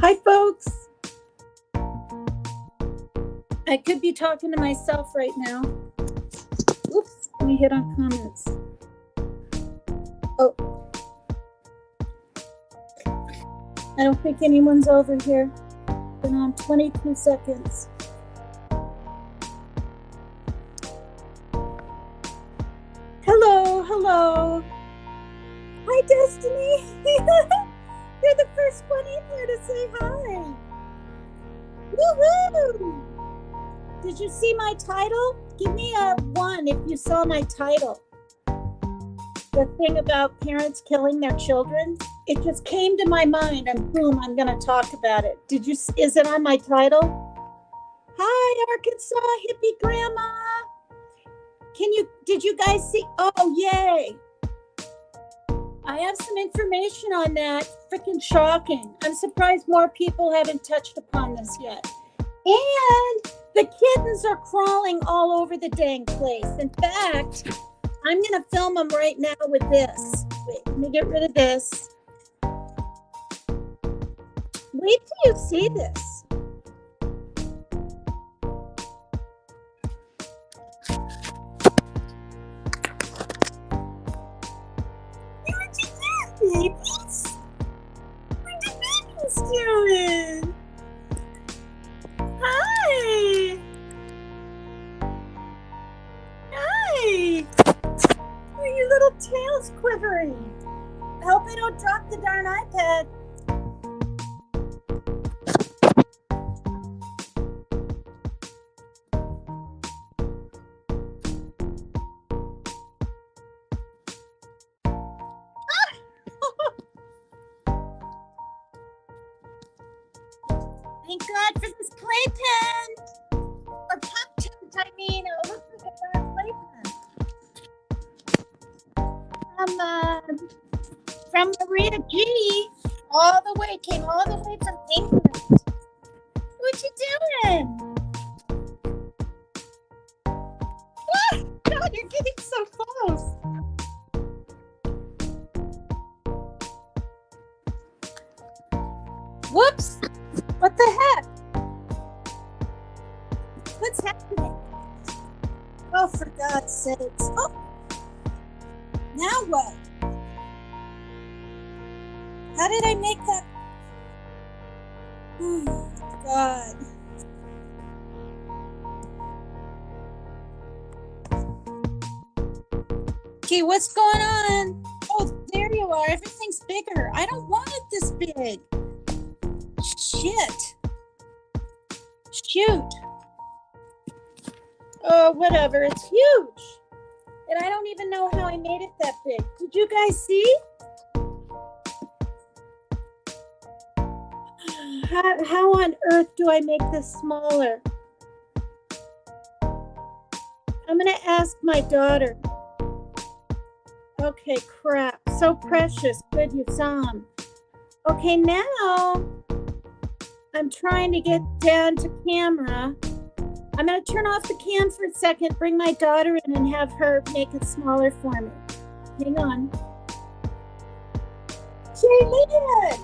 Hi, folks. I could be talking to myself right now. Oops, let me hit on comments. Oh, I don't think anyone's over here. Been on 22 seconds. Hello. Hi, Destiny. You're the first one in here to say hi. Woohoo! Did you see my title? Give me a 1 if you saw my title. The thing about parents killing their children. It just came to my mind and boom, I'm going to talk about it. Is it on my title? Hi, Arkansas hippie grandma. Did you guys see? Oh, yay. I have some information on that. Freaking shocking. I'm surprised more people haven't touched upon this yet. And the kittens are crawling all over the dang place. In fact, I'm going to film them right now with this. Wait, let me get rid of this. Wait till you see this. What you doing, babies? What the babies doing? Hi. Are your little tails quivering? I hope I don't drop the darn iPad. Thank God for this playpen. Or pop-tart, I mean. It looks like a darn playpen. From Maria G. Came all the way from England. What you doing? Ah, God, you're getting so close. Whoops. What the heck? What's happening? Oh, for God's sakes. Oh. Now what? How did I make that? Oh, God. Okay, what's going on? Oh, there you are. Everything's bigger. I don't want it this big. Shit. Shoot. Oh, whatever. It's huge. And I don't even know how I made it that big. Did you guys see? How on earth do I make this smaller? I'm going to ask my daughter. Okay, crap. So precious. Good, you saw him. Okay, now I'm trying to get down to camera. I'm going to turn off the cam for a second, bring my daughter in and have her make it smaller for me. Hang on. Shaylin!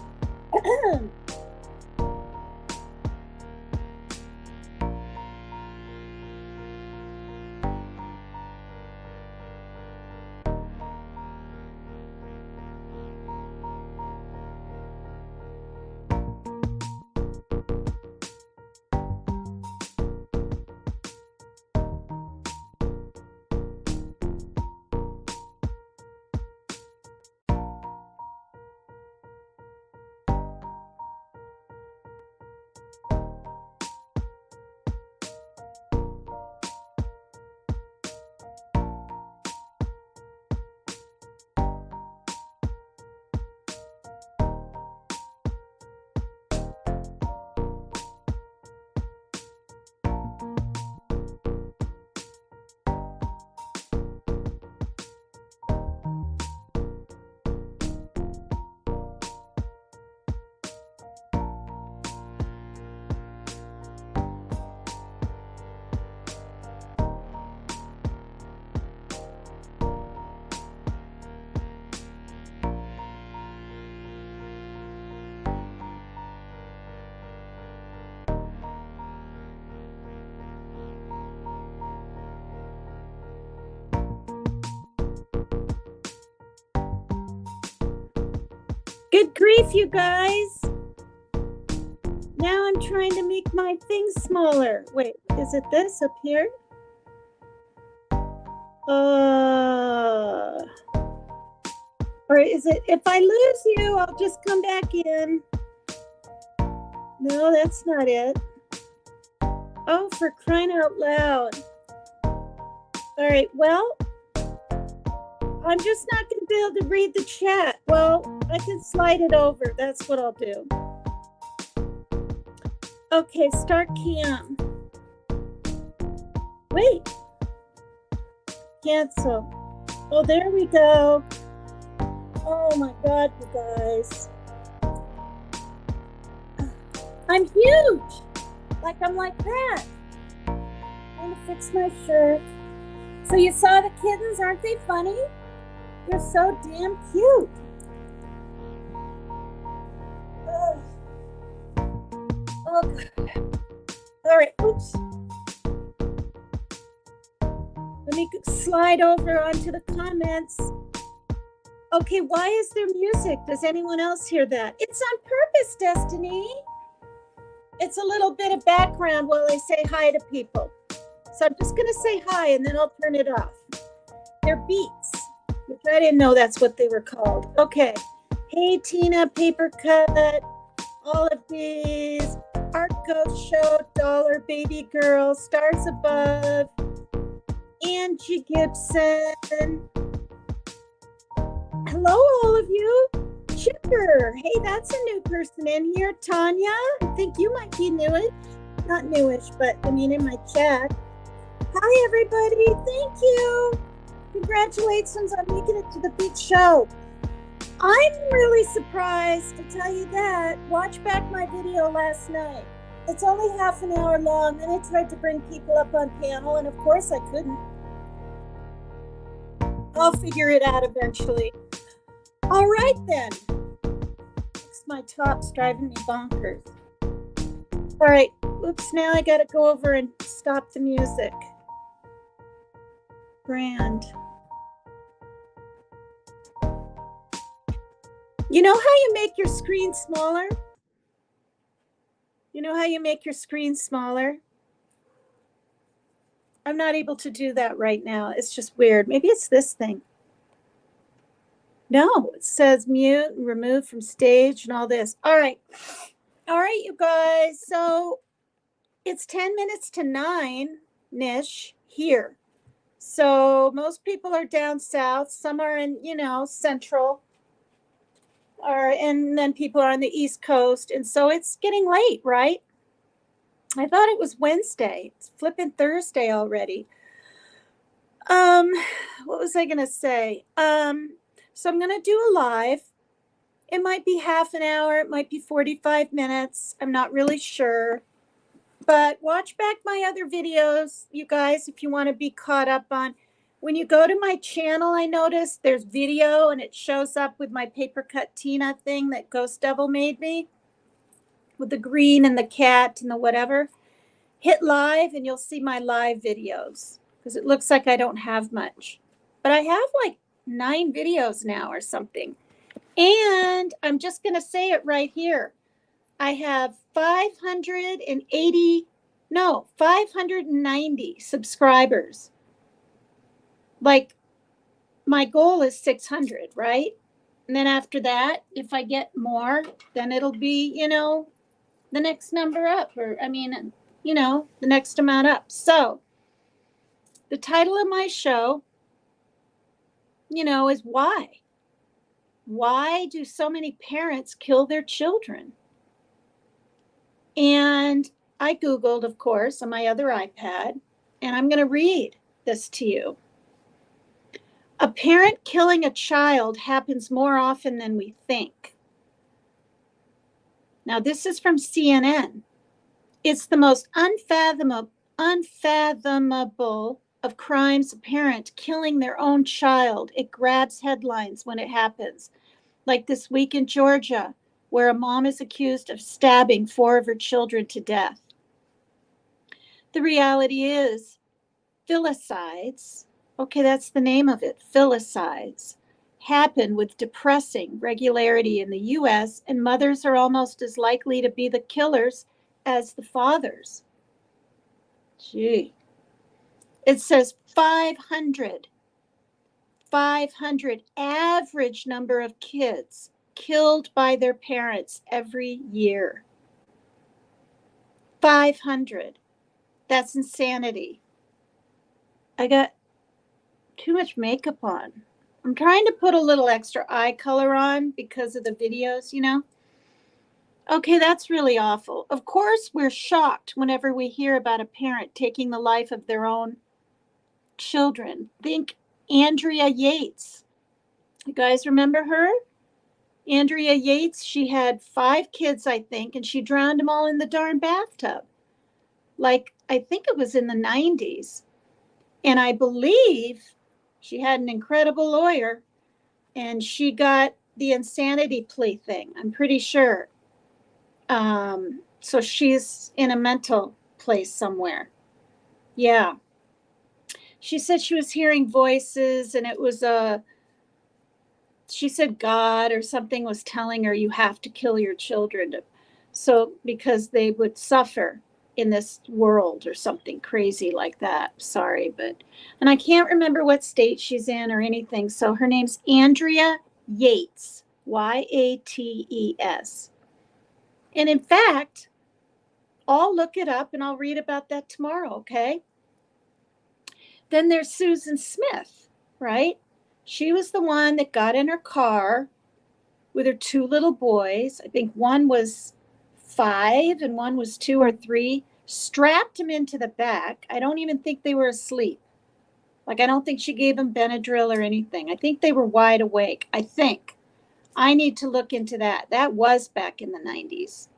Good grief, you guys. Now I'm trying to make my thing smaller. Wait, is it this up here? Or is it, if I lose you, I'll just come back in. No, that's not it. Oh, for crying out loud. All right, well, I'm just not going to be able to read the chat. Well, I can slide it over. That's what I'll do. Okay, start cam. Wait. Cancel. Oh, there we go. Oh my God, you guys. I'm huge. I'm like that. I'm going to fix my shirt. So you saw the kittens, aren't they funny? They're so damn cute. Oh, God. All right, oops. Let me slide over onto the comments. Okay, why is there music? Does anyone else hear that? It's on purpose, Destiny. It's a little bit of background while I say hi to people. So I'm just going to say hi and then I'll turn it off. They're beats, which I didn't know that's what they were called. Okay. Hey, Tina, Paper Cut, all of these, Art Ghost Show, Dollar Baby Girl, Stars Above, Angie Gibson. Hello, all of you. Chipper. Hey, that's a new person in here. Tanya, I think you might be newish. Not newish, but I mean in my chat. Hi, everybody. Thank you. Congratulations on making it to the big show. I'm really surprised to tell you that. Watch back my video last night. It's only half an hour long, and I tried to bring people up on panel, and of course I couldn't. I'll figure it out eventually. All right, then. My top's driving me bonkers. All right. Oops, now I got to go over and stop the music. Brand. You know how you make your screen smaller? You know how you make your screen smaller? I'm not able to do that right now. It's just weird. Maybe it's this thing. No, it says mute and remove from stage and all this. All right. All right, you guys. So it's 10 minutes to 9-ish here. So most people are down south. Some are in, central. And then people are on the East Coast. And so it's getting late, right? I thought it was Wednesday. It's flipping Thursday already. What was I going to say? So I'm going to do a live. It might be half an hour. It might be 45 minutes. I'm not really sure. But watch back my other videos, you guys, if you want to be caught up on. When you go to my channel, I noticed there's video and it shows up with my Paper Cut Tina thing that Ghost Devil made me with the green and the cat and the whatever. Hit live and you'll see my live videos because it looks like I don't have much. But I have like 9 videos now or something. And I'm just going to say it right here. I have 590 subscribers. Like my goal is 600, right? And then after that, if I get more, then it'll be, the next number up, or the next amount up. So the title of my show, is why? Why do so many parents kill their children? And I Googled, of course, on my other iPad, and I'm going to read this to you. A parent killing a child happens more often than we think. Now, this is from CNN. It's the most unfathomable of crimes, a parent killing their own child. It grabs headlines when it happens. Like this week in Georgia, where a mom is accused of stabbing 4 of her children to death. The reality is, filicides, okay, that's the name of it, filicides, happen with depressing regularity in the US, and mothers are almost as likely to be the killers as the fathers. Gee. It says 500 average number of kids killed by their parents every year. 500. That's insanity. I got too much makeup on. I'm trying to put a little extra eye color on because of the videos, you know. Okay, that's really awful. Of course, we're shocked whenever we hear about a parent taking the life of their own children. Think Andrea Yates. You guys remember her? Andrea Yates, she had 5 kids, I think, and she drowned them all in the darn bathtub. Like, I think it was in the 90s. And I believe she had an incredible lawyer and she got the insanity plea thing. I'm pretty sure. So she's in a mental place somewhere. Yeah. She said she was hearing voices and it was she said God or something was telling her you have to kill your children so because they would suffer in this world or something crazy like that. Sorry, and I can't remember what state she's in or anything. So her name's Andrea Yates, Yates. And in fact, I'll look it up and I'll read about that tomorrow, okay? Then there's Susan Smith, right? She was the one that got in her car with her 2 little boys. I think one was 5 and one was 2 or 3, strapped them into the back. I don't even think they were asleep. Like, I don't think she gave them Benadryl or anything. I think they were wide awake. I think. I need to look into that. That was back in the 90s.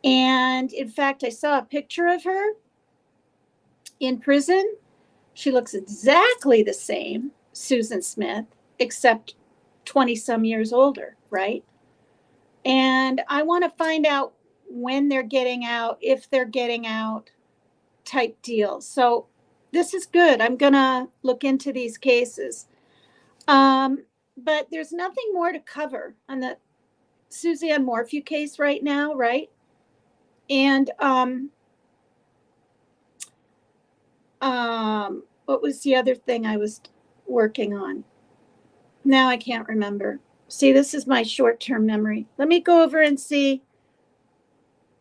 And in fact, I saw a picture of her in prison. She looks exactly the same, Susan Smith, except 20 some years older, right? And I want to find out when they're getting out, if they're getting out, type deal. So this is good. I'm going to look into these cases. But there's nothing more to cover on the Suzanne Morphew case right now, right? And what was the other thing I was working on? Now I can't remember. See, this is my short-term memory. Let me go over and see.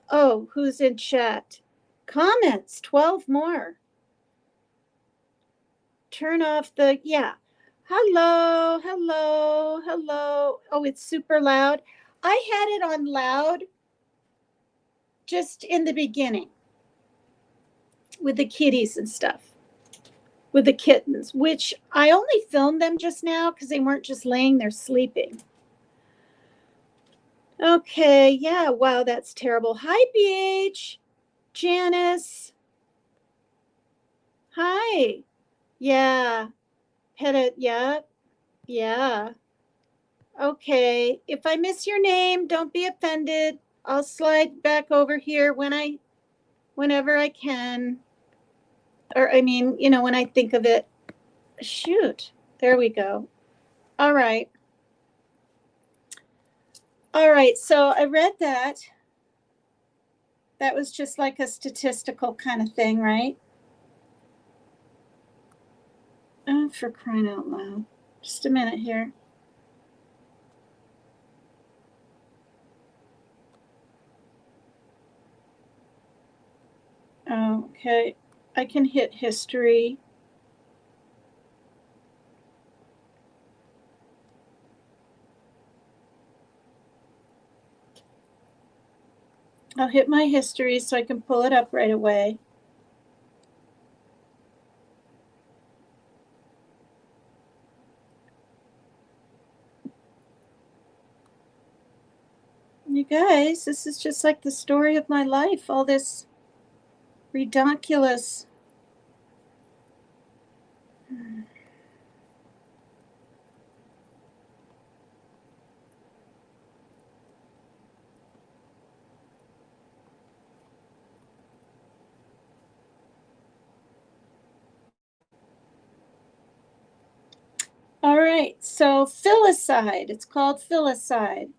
Oh, who's in chat? Comments, 12 more. Turn off the, yeah. Hello, hello, hello. Oh, it's super loud. I had it on loud just in the beginning with the kitties and stuff, with the kittens, which I only filmed them just now because they weren't just laying there sleeping. Okay, yeah, wow, that's terrible. Hi, BH. Janice. Hi. Yeah. Yeah. Yeah. Okay. If I miss your name, don't be offended. I'll slide back over here whenever I can. Or I mean, you know, when I think of it. Shoot. There we go. All right. All right. So I read that. That was just like a statistical kind of thing, right? Oh, for crying out loud. Just a minute here. Okay, I can hit history. I'll hit my history so I can pull it up right away. You guys, this is just like the story of my life, all this redonkulous. All right, so filicide, it's called filicide.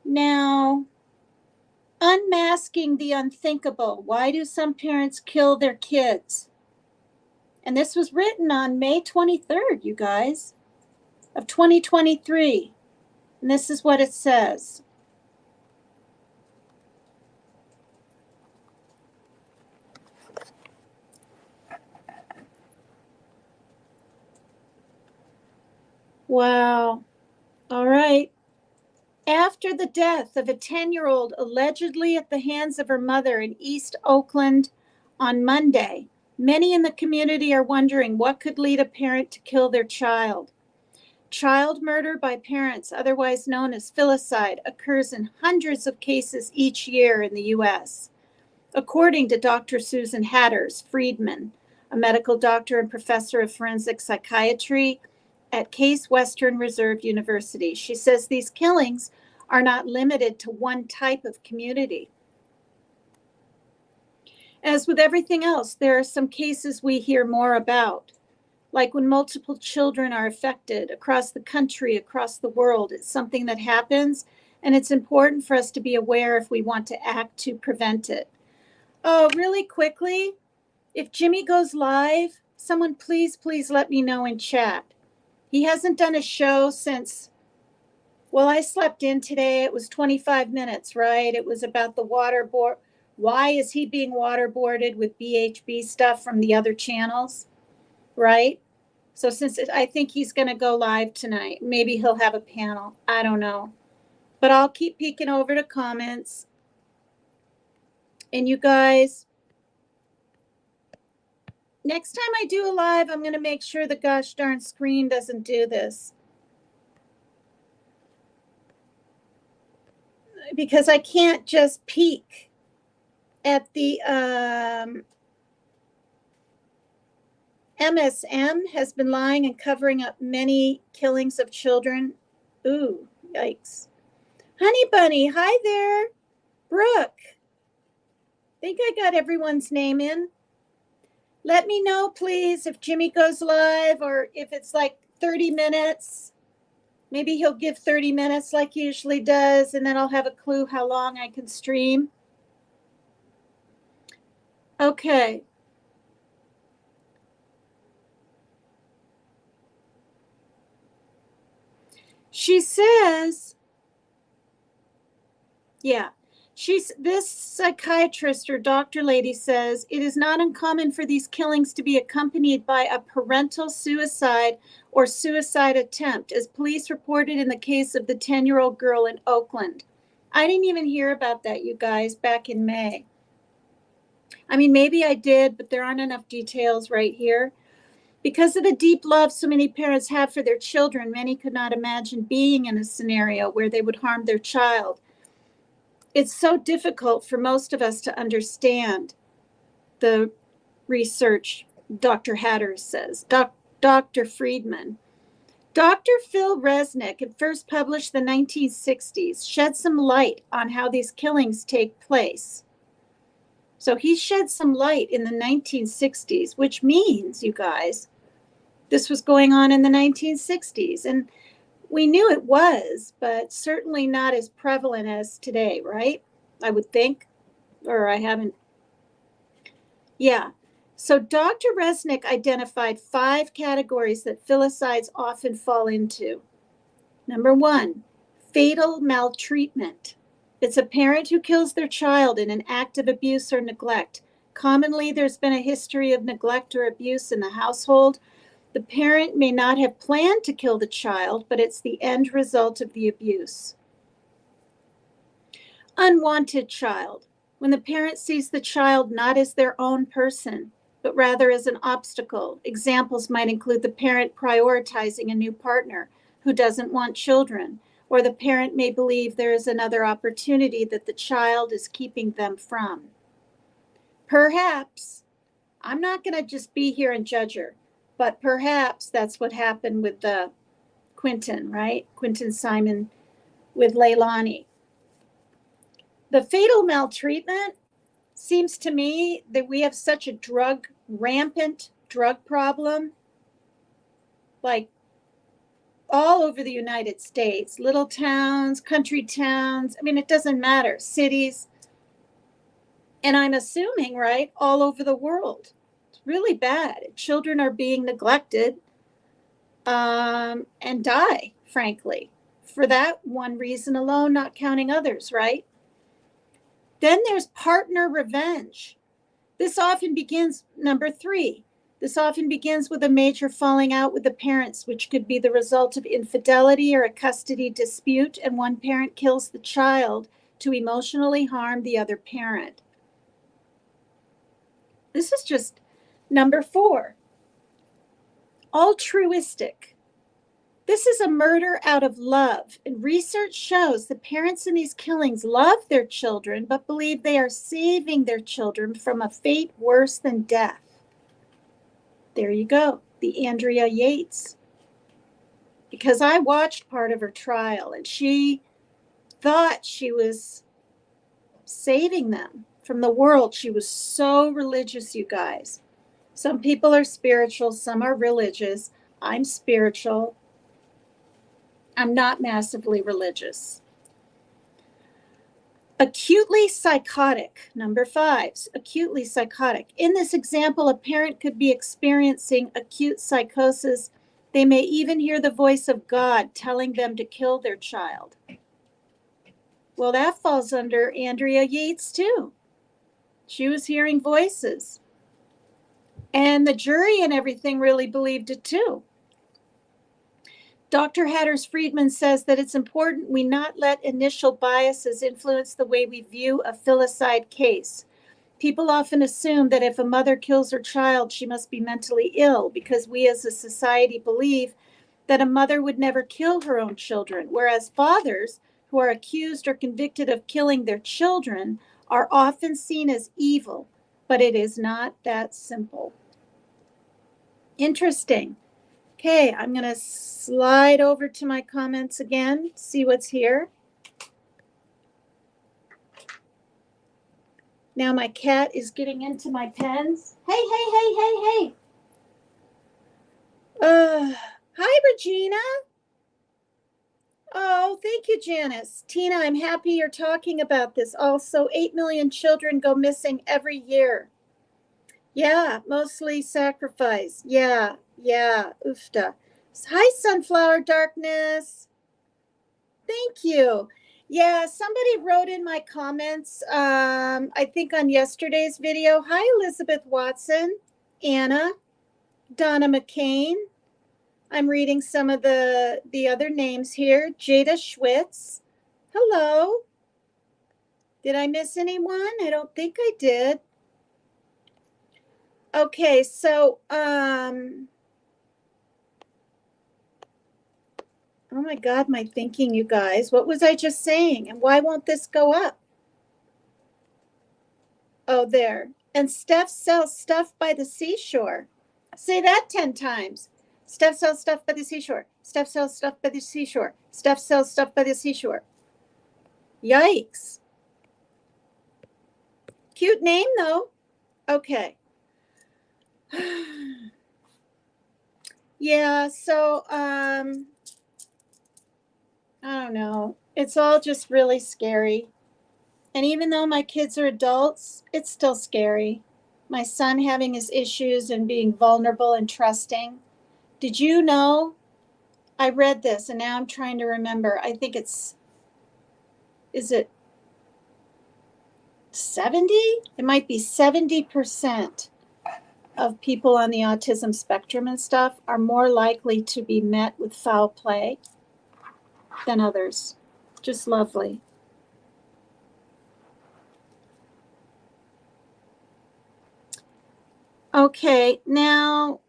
Now, unmasking the unthinkable. Why do some parents kill their kids? And this was written on May 23rd, you guys, of 2023. And this is what it says. Wow. All right. After the death of a 10-year-old allegedly at the hands of her mother in East Oakland on Monday, many in the community are wondering what could lead a parent to kill their child. Child murder by parents, otherwise known as filicide, occurs in hundreds of cases each year in the U.S. According to Dr. Susan Hatters Friedman, a medical doctor and professor of forensic psychiatry at Case Western Reserve University, she says these killings are not limited to one type of community. As with everything else, there are some cases we hear more about, like when multiple children are affected across the country, across the world. It's something that happens, and it's important for us to be aware if we want to act to prevent it. Oh, really quickly, if Jimmy goes live, someone please let me know in chat. He hasn't done a show since, well, I slept in today. It was 25 minutes, right? It was about the waterboard. Why is he being waterboarded with BHB stuff from the other channels, right? So I think he's going to go live tonight. Maybe he'll have a panel. I don't know. But I'll keep peeking over to comments. And you guys, next time I do a live, I'm going to make sure the gosh darn screen doesn't do this. Because I can't just peek at the MSM has been lying and covering up many killings of children. Ooh, yikes. Honey Bunny, hi there. Brooke, think I got everyone's name in. Let me know, please, if Jimmy goes live or if it's like 30 minutes. Maybe he'll give 30 minutes like he usually does, and then I'll have a clue how long I can stream. Okay. She says, yeah, this psychiatrist or doctor lady says it is not uncommon for these killings to be accompanied by a parental suicide or suicide attempt, as police reported in the case of the 10-year-old girl in Oakland. I didn't even hear about that, you guys, back in May. I mean, maybe I did, but there aren't enough details right here. Because of the deep love so many parents have for their children, many could not imagine being in a scenario where they would harm their child. It's so difficult for most of us to understand the research, Dr. Hatters says. Dr. Friedman. Dr. Phil Resnick, at first published in the 1960s, shed some light on how these killings take place. So he shed some light in the 1960s, which means, you guys, this was going on in the 1960s. And we knew it was, but certainly not as prevalent as today, right? I would think, or I haven't. Yeah. So Dr. Resnick identified 5 categories that filicides often fall into. Number 1, fatal maltreatment. It's a parent who kills their child in an act of abuse or neglect. Commonly, there's been a history of neglect or abuse in the household. The parent may not have planned to kill the child, but it's the end result of the abuse. Unwanted child. When the parent sees the child not as their own person, but rather as an obstacle. Examples might include the parent prioritizing a new partner who doesn't want children, or the parent may believe there is another opportunity that the child is keeping them from. Perhaps, I'm not going to just be here and judge her, but perhaps that's what happened with the Quentin, right? Quentin Simon with Leilani. The fatal maltreatment seems to me that we have such a rampant drug problem like all over the United States, little towns, country towns. I mean, it doesn't matter, cities. And I'm assuming, right, all over the world. It's really bad. Children are being neglected and die, frankly, for that one reason alone, not counting others, right? Then there's partner revenge. This often begins, number 3, this often begins with a major falling out with the parents, which could be the result of infidelity or a custody dispute, and one parent kills the child to emotionally harm the other parent. This is just number 4. Altruistic. This is a murder out of love, and research shows the parents in these killings love their children, but believe they are saving their children from a fate worse than death. There you go, the Andrea Yates. Because I watched part of her trial, and she thought she was saving them from the world. She was so religious, you guys. Some people are spiritual, some are religious. I'm spiritual. I'm not massively religious. Acutely psychotic, number 5, acutely psychotic. In this example, a parent could be experiencing acute psychosis. They may even hear the voice of God telling them to kill their child. Well, that falls under Andrea Yates too. She was hearing voices. And the jury and everything really believed it too. Dr. Hatters Friedman says that it's important we not let initial biases influence the way we view a filicide case. People often assume that if a mother kills her child, she must be mentally ill because we as a society believe that a mother would never kill her own children, whereas fathers who are accused or convicted of killing their children are often seen as evil, but it is not that simple. Interesting. Okay, I'm going to slide over to my comments again, see what's here. Now my cat is getting into my pens. Hey. Hi, Regina. Oh, thank you, Janice. Tina, I'm happy you're talking about this. Also, 8 million children go missing every year. Yeah, mostly sacrifice. Yeah, oofta. Hi, Sunflower Darkness. Thank you. Yeah, somebody wrote in my comments, I think on yesterday's video. Hi, Elizabeth Watson, Anna, Donna McCain. I'm reading some of the other names here. Jada Schwitz. Hello. Did I miss anyone? I don't think I did. Okay, so, oh my God, my thinking, you guys. What was I just saying? And why won't this go up? Oh, there. And Steph sells stuff by the seashore. Say that 10 times. Steph sells stuff by the seashore. Steph sells stuff by the seashore. Steph sells stuff by the seashore. Yikes. Cute name, though. Okay. Yeah, so, I don't know. It's all just really scary. And even though my kids are adults, it's still scary. My son having his issues and being vulnerable and trusting. Did you know? I read this and now I'm trying to remember. I think is it 70? It might be 70% of people on the autism spectrum and stuff are more likely to be met with foul play than others. Just lovely. Okay, now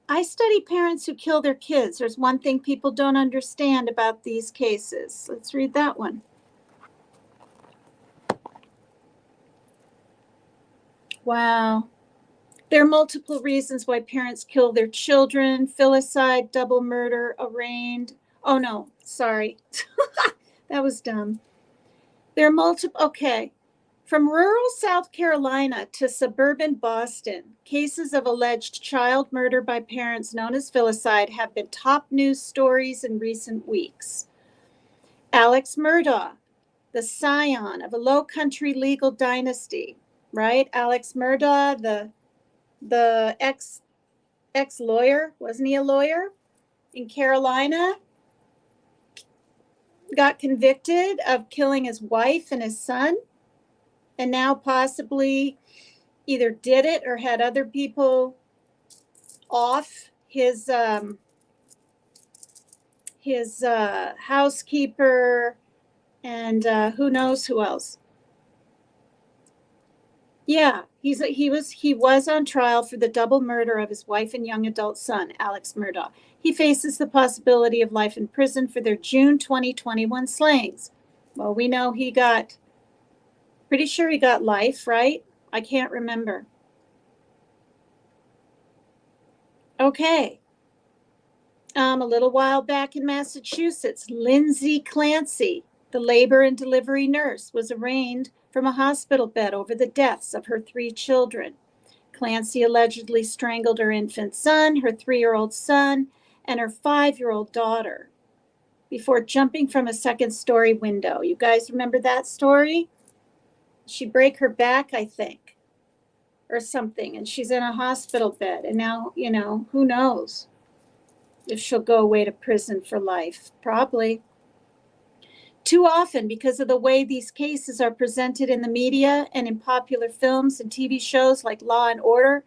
I study parents who kill their kids. There's one thing people don't understand about these cases. Let's read that one. Wow. There are multiple reasons why parents kill their children: filicide, double murder, arraigned. Oh no, sorry. That was dumb. There are multiple, okay. From rural South Carolina to suburban Boston, cases of alleged child murder by parents known as filicide have been top news stories in recent weeks. Alex Murdaugh, the scion of a low-country legal dynasty, right? Alex Murdaugh, the ex-lawyer, wasn't he a lawyer in Carolina? Got convicted of killing his wife and his son, and now possibly either did it or had other people off his housekeeper and who knows who else. Yeah, he was on trial for the double murder of his wife and young adult son, Alex Murdaugh. He faces the possibility of life in prison for their June 2021 slayings. Well, we know pretty sure he got life, right? I can't remember. Okay. A little while back in Massachusetts, Lindsay Clancy, the labor and delivery nurse, was arraigned from a hospital bed over the deaths of her 3 children. Clancy allegedly strangled her infant son, her 3-year-old son, and her 5-year-old daughter before jumping from a second-story window. You guys remember that story? She broke her back, I think, or something, and she's in a hospital bed. And now, who knows if she'll go away to prison for life. Probably. Too often, because of the way these cases are presented in the media and in popular films and TV shows like Law and Order,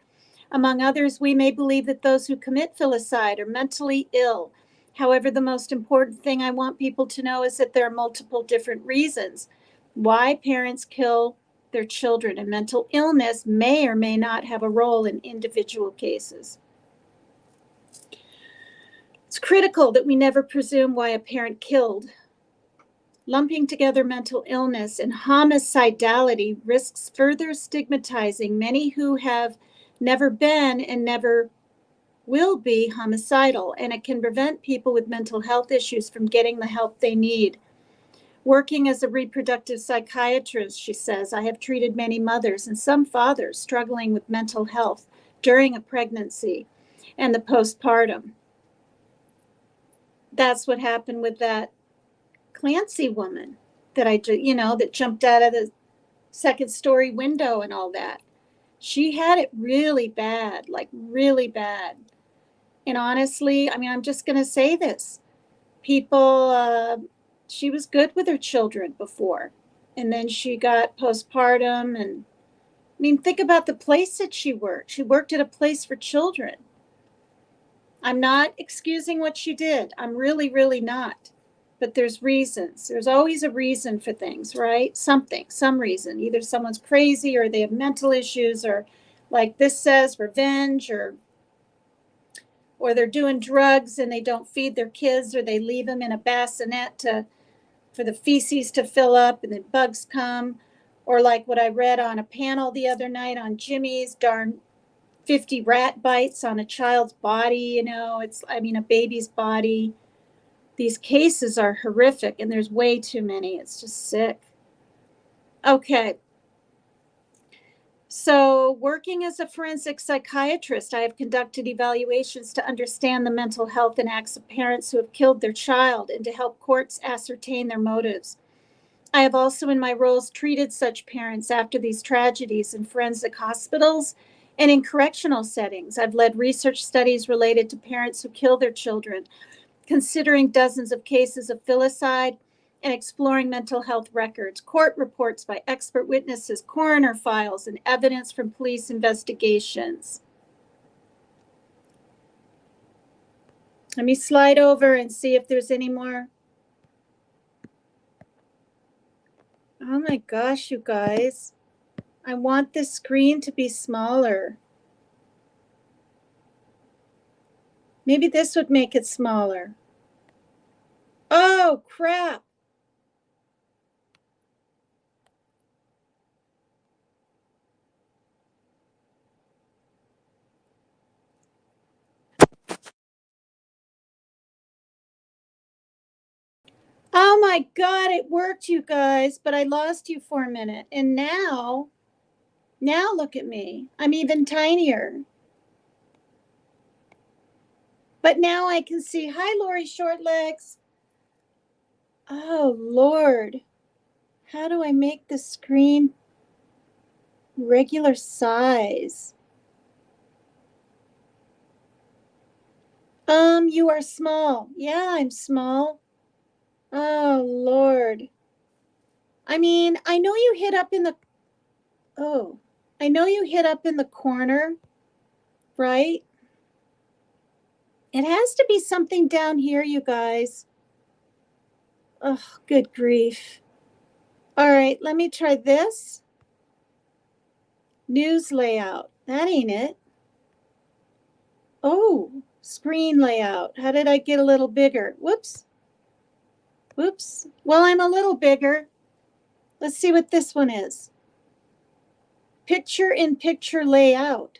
among others, we may believe that those who commit filicide are mentally ill. However, the most important thing I want people to know is that there are multiple different reasons why parents kill their children, and mental illness may or may not have a role in individual cases. It's critical that we never presume why a parent killed. Lumping together mental illness and homicidality risks further stigmatizing many who have never been and never will be homicidal, and it can prevent people with mental health issues from getting the help they need. Working as a reproductive psychiatrist, she says, I have treated many mothers and some fathers struggling with mental health during a pregnancy and the postpartum. That's what happened with that Clancy woman that jumped out of the second-story window and all that. She had it really bad, like really bad. And honestly, I'm just going to say this. She was good with her children before. And then she got postpartum. And think about the place that she worked. She worked at a place for children. I'm not excusing what she did. I'm really, really not. But there's reasons. There's always a reason for things, right? Some reason. Either someone's crazy or they have mental issues, or like this says, revenge, or they're doing drugs and they don't feed their kids, or they leave them in a bassinet for the feces to fill up and then bugs come. Or like what I read on a panel the other night on Jimmy's, darn 50 rat bites on a child's body, a baby's body. These cases are horrific, and there's way too many. It's just sick. Okay. So, working as a forensic psychiatrist, I have conducted evaluations to understand the mental health and acts of parents who have killed their child and to help courts ascertain their motives. I have also, in my roles, treated such parents after these tragedies in forensic hospitals and in correctional settings. I've led research studies related to parents who kill their children, considering dozens of cases of filicide and exploring mental health records, court reports by expert witnesses, coroner files, and evidence from police investigations. Let me slide over and see if there's any more. Oh my gosh, you guys. I want this screen to be smaller. Maybe this would make it smaller. Oh, crap. Oh my God, it worked, you guys, but I lost you for a minute. And now look at me. I'm even tinier. But now I can see. Hi, Lori Shortlegs. Oh, Lord. How do I make the screen regular size? You are small. Yeah, I'm small. Oh, Lord. I mean, I know you hit up in the, oh, I know you hit up in the corner, right? It has to be something down here, you guys. Oh, good grief. All right, let me try this. News layout. That ain't it. Oh, screen layout. How did I get a little bigger? Whoops. Whoops. Well, I'm a little bigger. Let's see what this one is. Picture in picture layout.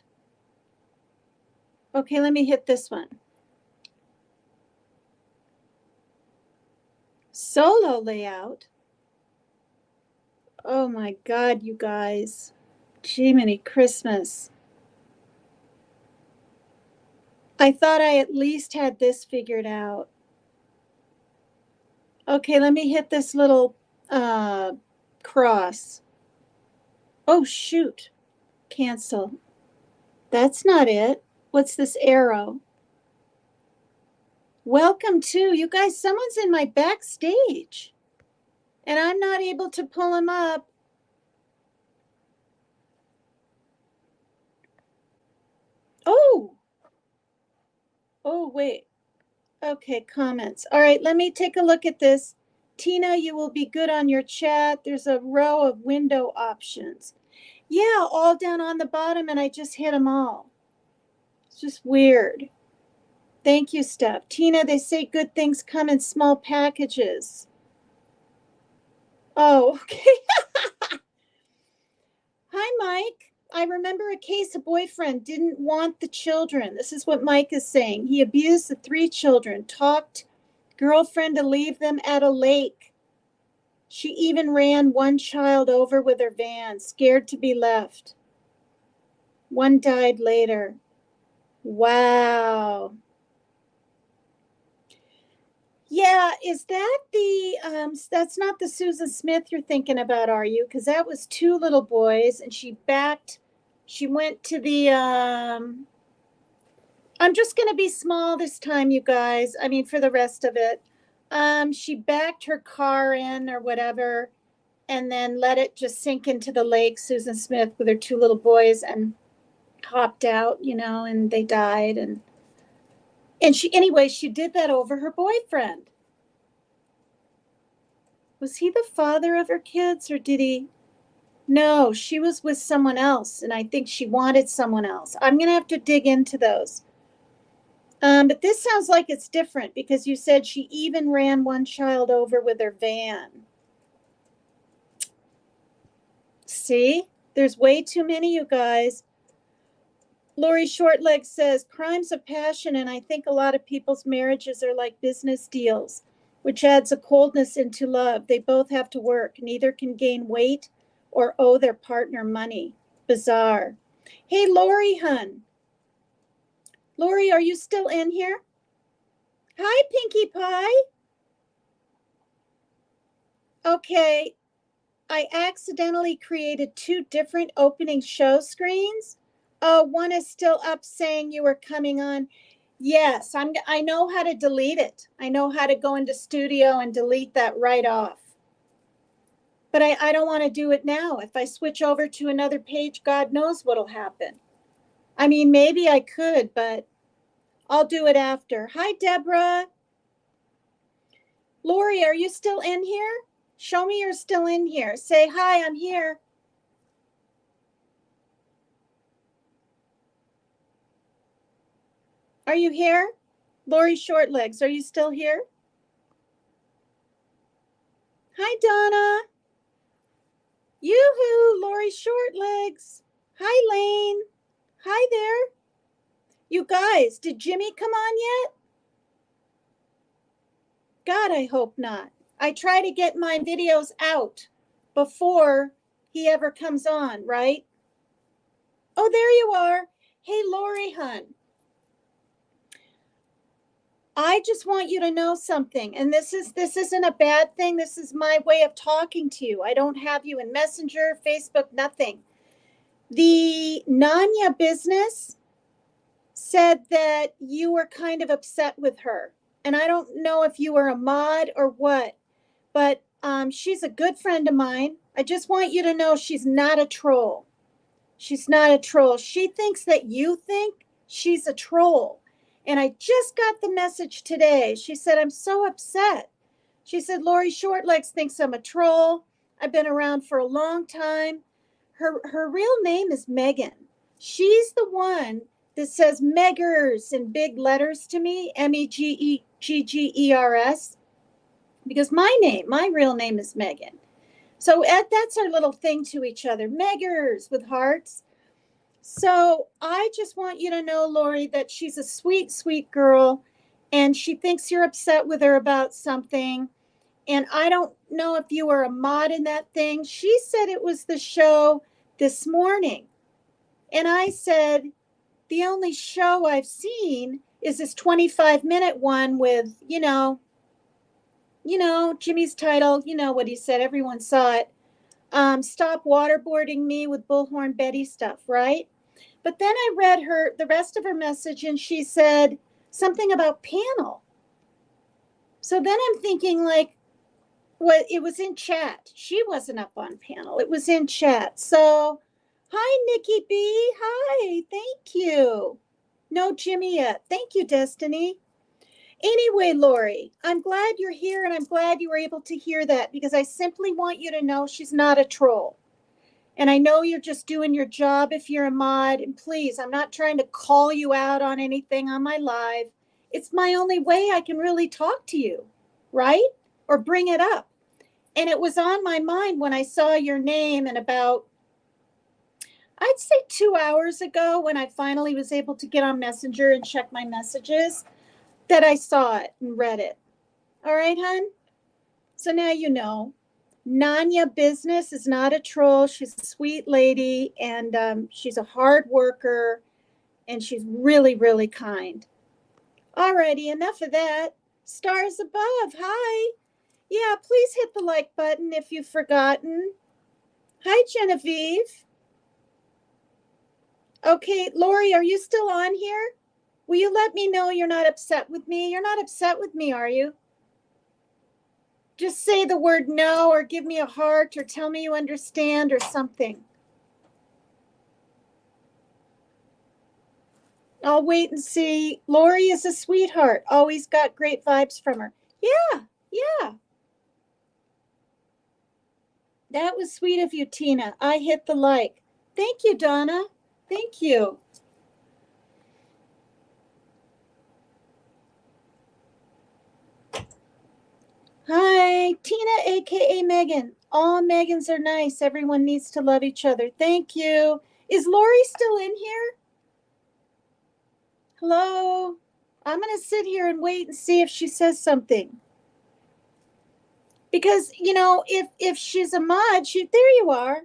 Okay, let me hit this one. Solo layout. Oh my God, you guys. Jiminy Christmas. I thought I at least had this figured out. Okay, let me hit this little cross. Oh, shoot. Cancel. That's not it. What's this arrow? Welcome to, you guys, someone's in my backstage. And I'm not able to pull him up. Oh. Oh, wait. Okay, comments. All right, let me take a look at this. Tina, you will be good on your chat. There's a row of window options. Yeah, all down on the bottom, and I just hit them all. It's just weird. Thank you, Steph. Tina, they say good things come in small packages. Oh, okay. Hi, Mike. I remember a case a boyfriend didn't want the children. This is what Mike is saying. He abused the 3 children, talked girlfriend to leave them at a lake. She even ran one child over with her van, scared to be left. One died later. Wow. Yeah, is that the that's not the Susan Smith you're thinking about, are you? Because that was 2 little boys, and she went to the I'm just gonna be small this time, you guys. I mean, for the rest of it. She backed her car in or whatever, and then let it just sink into the lake, Susan Smith with her 2 little boys, and hopped out, and they died. And she did that over her boyfriend. Was he the father of her kids, or did he? No, she was with someone else, and I think she wanted someone else. I'm going to have to dig into those. But this sounds like it's different because you said she even ran one child over with her van. See? There's way too many, you guys. Lori Shortleg says, crimes of passion, and I think a lot of people's marriages are like business deals, which adds a coldness into love. They both have to work. Neither can gain weight or owe their partner money. Bizarre. Hey, Lori, hun. Lori, are you still in here? Hi, Pinkie Pie. Okay, I accidentally created 2 different opening show screens. Oh, one is still up saying you were coming on. Yes, I know how to delete it. I know how to go into studio and delete that right off. But I don't want to do it now. If I switch over to another page, God knows what'll happen. I mean, maybe I could, but I'll do it after. Hi, Deborah. Lori, are you still in here? Show me you're still in here. Say, hi, I'm here. Are you here? Lori Shortlegs, are you still here? Hi, Donna. Yoo-hoo, Lori Shortlegs. Hi, Lane. Hi there. You guys, did Jimmy come on yet? God, I hope not. I try to get my videos out before he ever comes on, right? Oh, there you are. Hey, Lori, hun. I just want you to know something. And this isn't a bad thing. This is my way of talking to you. I don't have you in Messenger, Facebook, nothing. The Nanya business said that you were kind of upset with her. And I don't know if you were a mod or what, but she's a good friend of mine. I just want you to know she's not a troll. She's not a troll. She thinks that you think she's a troll. And I just got the message today. She said, I'm so upset. She said, Lori Shortlegs thinks I'm a troll. I've been around for a long time. Her real name is Megan. She's the one that says Meggers in big letters to me, Meggers, because my real name is Megan. So that's our little thing to each other, Meggers with hearts. So I just want you to know, Lori, that she's a sweet, sweet girl, and she thinks you're upset with her about something. And I don't know if you were a mod in that thing. She said it was the show this morning. And I said, the only show I've seen is this 25-minute one with, Jimmy's title, what he said, everyone saw it. Stop waterboarding me with Bullhorn Betty stuff, right? But then I read the rest of her message, and she said something about panel. So then I'm thinking, like, it was in chat. She wasn't up on panel. It was in chat. So, hi, Nikki B. Hi, thank you. No Jimmy yet. Thank you, Destiny. Anyway, Lori, I'm glad you're here, and I'm glad you were able to hear that, because I simply want you to know she's not a troll. And I know you're just doing your job if you're a mod. And please, I'm not trying to call you out on anything on my live. It's my only way I can really talk to you, right? Or bring it up. And it was on my mind when I saw your name, and about, I'd say 2 hours ago, when I finally was able to get on Messenger and check my messages, that I saw it and read it. All right, hun? So now you know. Nanya Business is not a troll. She's a sweet lady, and she's a hard worker, and she's really, really kind. Alrighty, enough of that. Stars above, hi. Yeah, please hit the like button if you've forgotten. Hi, Genevieve. Okay, Lori, are you still on here? Will you let me know you're not upset with me? You're not upset with me, are you? Just say the word no, or give me a heart, or tell me you understand, or something. I'll wait and see. Lori is a sweetheart. Always got great vibes from her. Yeah. That was sweet of you, Tina. I hit the like. Thank you, Donna. Thank you. Hi, Tina, aka Megan. All Megans are nice. Everyone needs to love each other. Thank you. Is Lori still in here? Hello? I'm going to sit here and wait and see if she says something. Because, if she's a mod, there you are.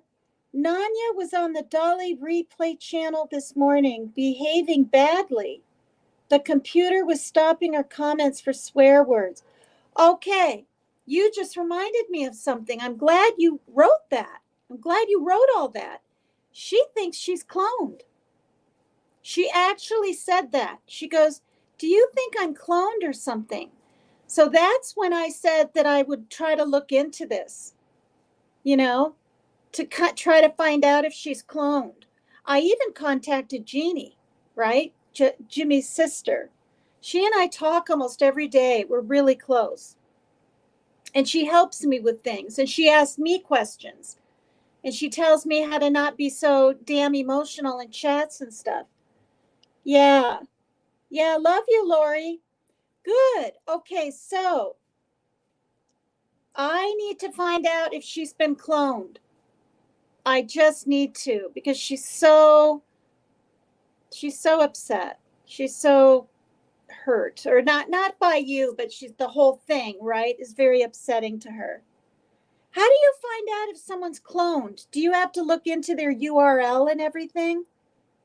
Nanya was on the Dolly replay channel this morning, behaving badly. The computer was stopping her comments for swear words. Okay, you just reminded me of something. I'm glad you wrote that. I'm glad you wrote all that. She thinks she's cloned. She actually said that. She goes, do you think I'm cloned or something? So that's when I said that I would try to look into this, to try to find out if she's cloned. I even contacted Jeannie, right? Jimmy's sister. She and I talk almost every day. We're really close. And she helps me with things. And she asks me questions. And she tells me how to not be so damn emotional in chats and stuff. Yeah. Love you, Lori. Good. Okay, so I need to find out if she's been cloned. I just need to, because she's so upset. She's so hurt, or not by you, but the whole thing, right, is very upsetting to her. How do you find out if someone's cloned? Do you have to look into their URL and everything?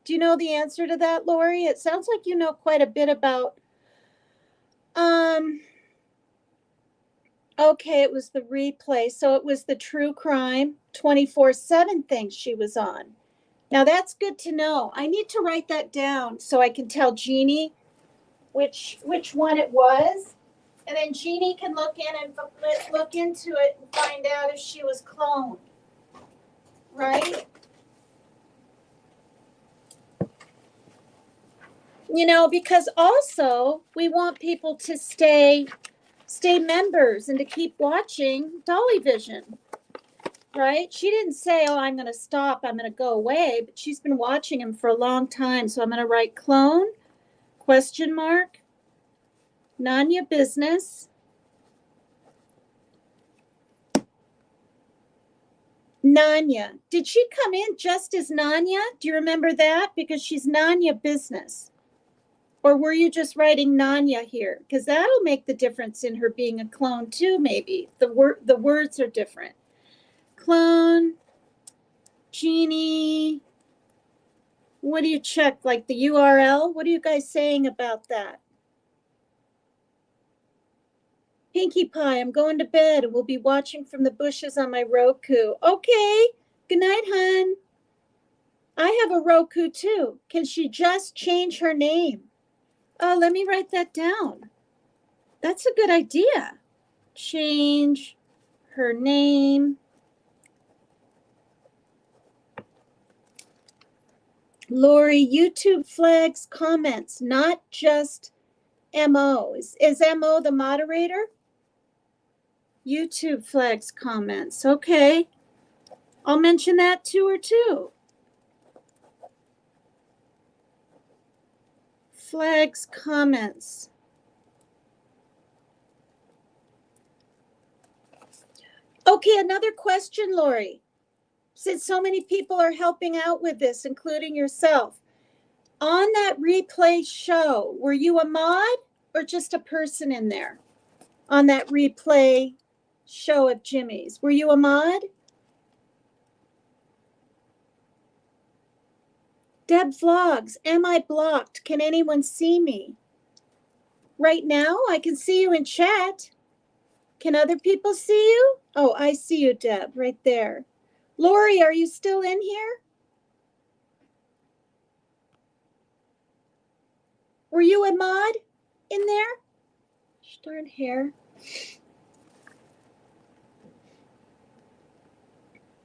Do you know the answer to that, Lori? It sounds like you know quite a bit about, okay, it was the replay. So it was the true crime 24/7 thing she was on. Now that's good to know. I need to write that down so I can tell Jeannie which one it was. And then Jeannie can look into it and find out if she was cloned. Right? You know, because also we want people to stay members and to keep watching Dolly Vision. Right? She didn't say, oh, I'm going to stop, I'm going to go away, but she's been watching him for a long time. So I'm going to write clone, ? Nanya business. Nanya. Did she come in just as Nanya? Do you remember that? Because she's Nanya business. Or were you just writing Nanya here? Because that'll make the difference in her being a clone too, maybe. The words are different. Clone, Jeannie. What do you check? Like the URL? What are you guys saying about that? Pinkie Pie, I'm going to bed and we'll be watching from the bushes on my Roku. Okay. Good night, hun. I have a Roku too. Can she just change her name? Oh, let me write that down. That's a good idea. Change her name. Lori, YouTube flags comments, not just MO. Is MO the moderator? YouTube flags comments. Okay. I'll mention that to her too. Flags comments. Okay, another question, Lori. Since so many people are helping out with this, including yourself. On that replay show, were you a mod or just a person in there? On that replay show of Jimmy's, were you a mod? Deb Vlogs, am I blocked? Can anyone see me? Right now, I can see you in chat. Can other people see you? Oh, I see you, Deb, right there. Lori, are you still in here? Were you a mod in there? Darn hair.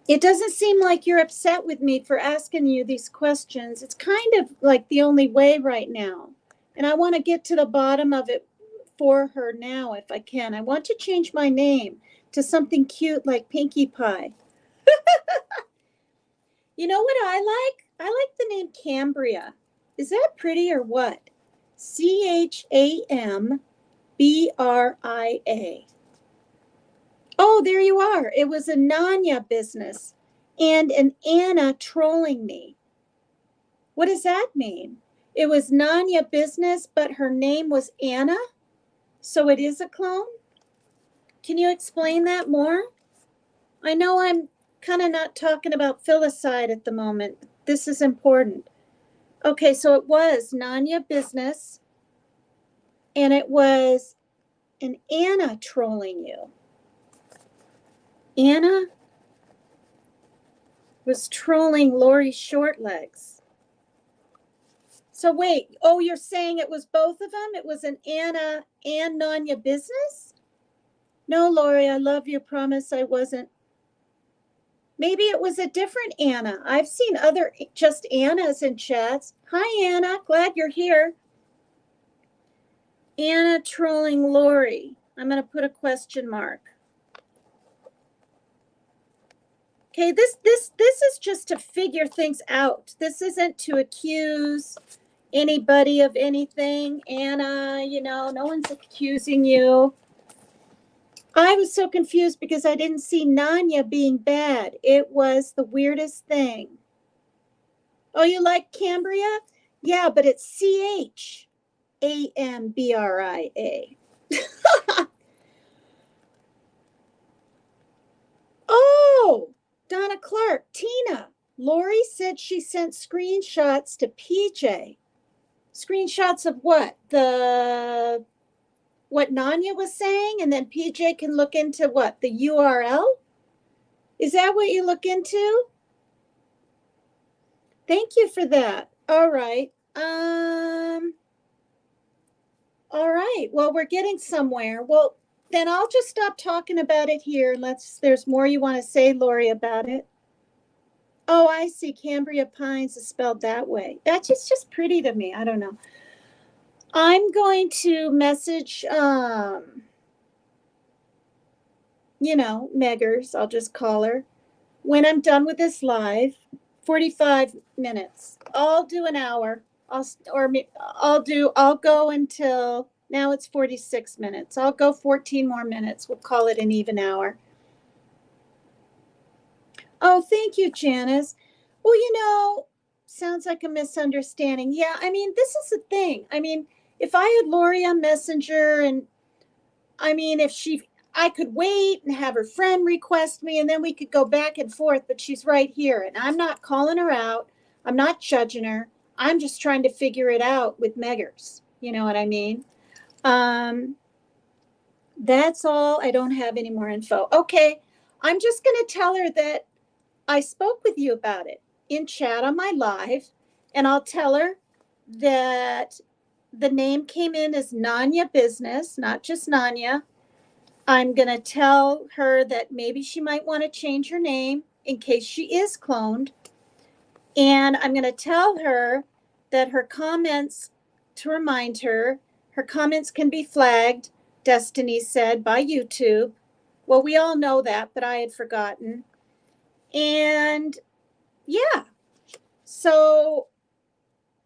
It doesn't seem like you're upset with me for asking you these questions. It's kind of like the only way right now. And I want to get to the bottom of it for her now if I can. I want to change my name to something cute like Pinkie Pie. You know what I like? I like the name Cambria. Is that pretty or what? Chambria. Oh, there you are. It was a Nanya business and an Anna trolling me. What does that mean? It was Nanya business, but her name was Anna? So it is a clone? Can you explain that more? I know I'm kind of not talking about filicide at the moment. This is important. Okay, so it was Nanya business, and it was an Anna trolling you. Anna was trolling Lori Shortlegs. So wait, oh, you're saying it was both of them? It was an Anna and Nanya business? No, Lori, I love you. Promise I wasn't. Maybe it was a different Anna. I've seen other just Annas in chats. Hi, Anna. Glad you're here. Anna trolling Lori. I'm going to put a question mark. Okay, this is just to figure things out. This isn't to accuse anybody of anything. Anna, you know, no one's accusing you. I was so confused because I didn't see Nanya being bad. It was the weirdest thing. Oh, you like Cambria? Yeah, but it's CH. Ambria. Oh, Donna Clark, Tina. Lori said she sent screenshots to PJ. Screenshots of what? What Nanya was saying, and then PJ can look into what? The URL? Is that what you look into? Thank you for that. All right. All right. Well, we're getting somewhere. Well, then I'll just stop talking about it here. There's more you want to say, Lori, about it. Oh, I see. Cambria Pines is spelled that way. That's just pretty to me. I don't know. I'm going to message, Meggers. I'll just call her when I'm done with this live. 45 minutes. I'll do an hour. I'll go until now it's 46 minutes. I'll go 14 more minutes. We'll call it an even hour. Oh, thank you, Janice. Well, sounds like a misunderstanding. Yeah, this is the thing. If I had Lori on Messenger and I could wait and have her friend request me and then we could go back and forth, but she's right here and I'm not calling her out. I'm not judging her. I'm just trying to figure it out with Meggers. You know what I mean? That's all. I don't have any more info. Okay. I'm just going to tell her that I spoke with you about it in chat on my live, and I'll tell her that the name came in as Nanya Business, not just Nanya. I'm going to tell her that maybe she might want to change her name in case she is cloned. And I'm going to tell her that her comments, to remind her comments can be flagged, Destiny said, by YouTube. Well, we all know that, but I had forgotten. And yeah, so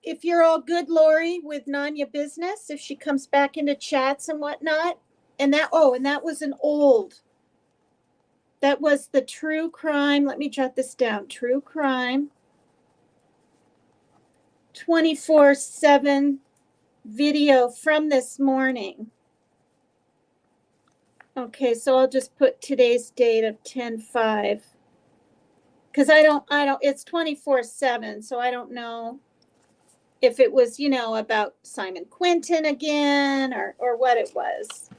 if you're all good, Lori, with Nanya Business, if she comes back into chats and whatnot, and that was that was the true crime. Let me jot this down. True crime 24/7 video from this morning. Okay, so I'll just put today's date of 10/5 because I don't, it's 24/7, so I don't know if it was, about Simon Quinton again or what it was.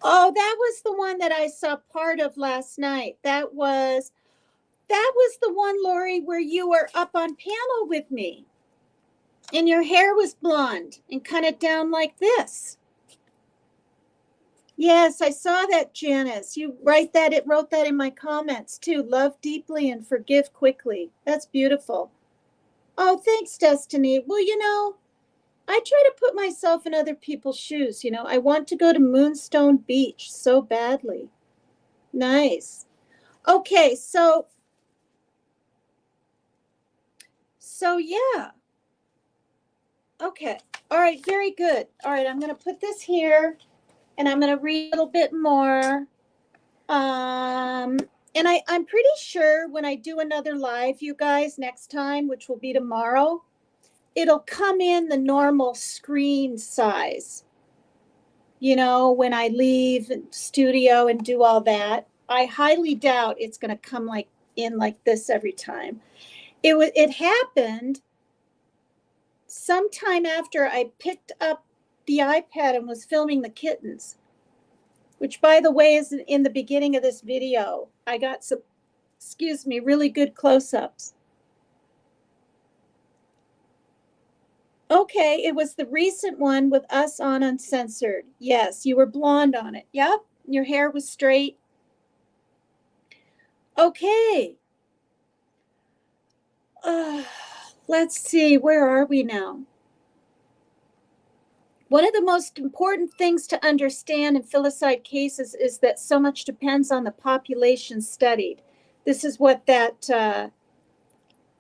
Oh, that was the one that I saw part of last night. That was the one, Lori, where you were up on panel with me and your hair was blonde and kind of down like this. Yes, I saw that, Janice. You wrote that in my comments too. Love deeply and forgive quickly. That's beautiful. Oh, thanks, Destiny. Well, I try to put myself in other people's shoes. I want to go to Moonstone Beach so badly. Nice. Okay, so yeah. Okay. All right, very good. All right, I'm going to put this here and I'm going to read a little bit more. And I'm pretty sure when I do another live, you guys, next time, which will be tomorrow, it'll come in the normal screen size. When I leave studio and do all that, I highly doubt it's going to come in like this every time. It happened sometime after I picked up the iPad and was filming the kittens, which, by the way, is in the beginning of this video. I got some, really good close-ups. Okay, it was the recent one with us on Uncensored. Yes, you were blonde on it. Yep, your hair was straight. Okay. Let's see, where are we now? One of the most important things to understand in filicide cases is that so much depends on the population studied. This is what that,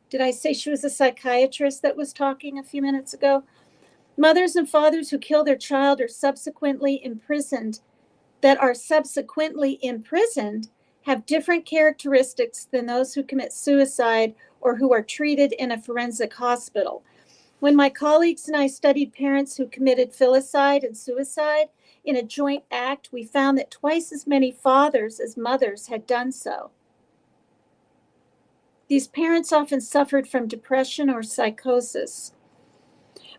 did I say she was a psychiatrist that was talking a few minutes ago? Mothers and fathers who kill their child that are subsequently imprisoned have different characteristics than those who commit suicide or who are treated in a forensic hospital. When my colleagues and I studied parents who committed filicide and suicide in a joint act, we found that twice as many fathers as mothers had done so. These parents often suffered from depression or psychosis.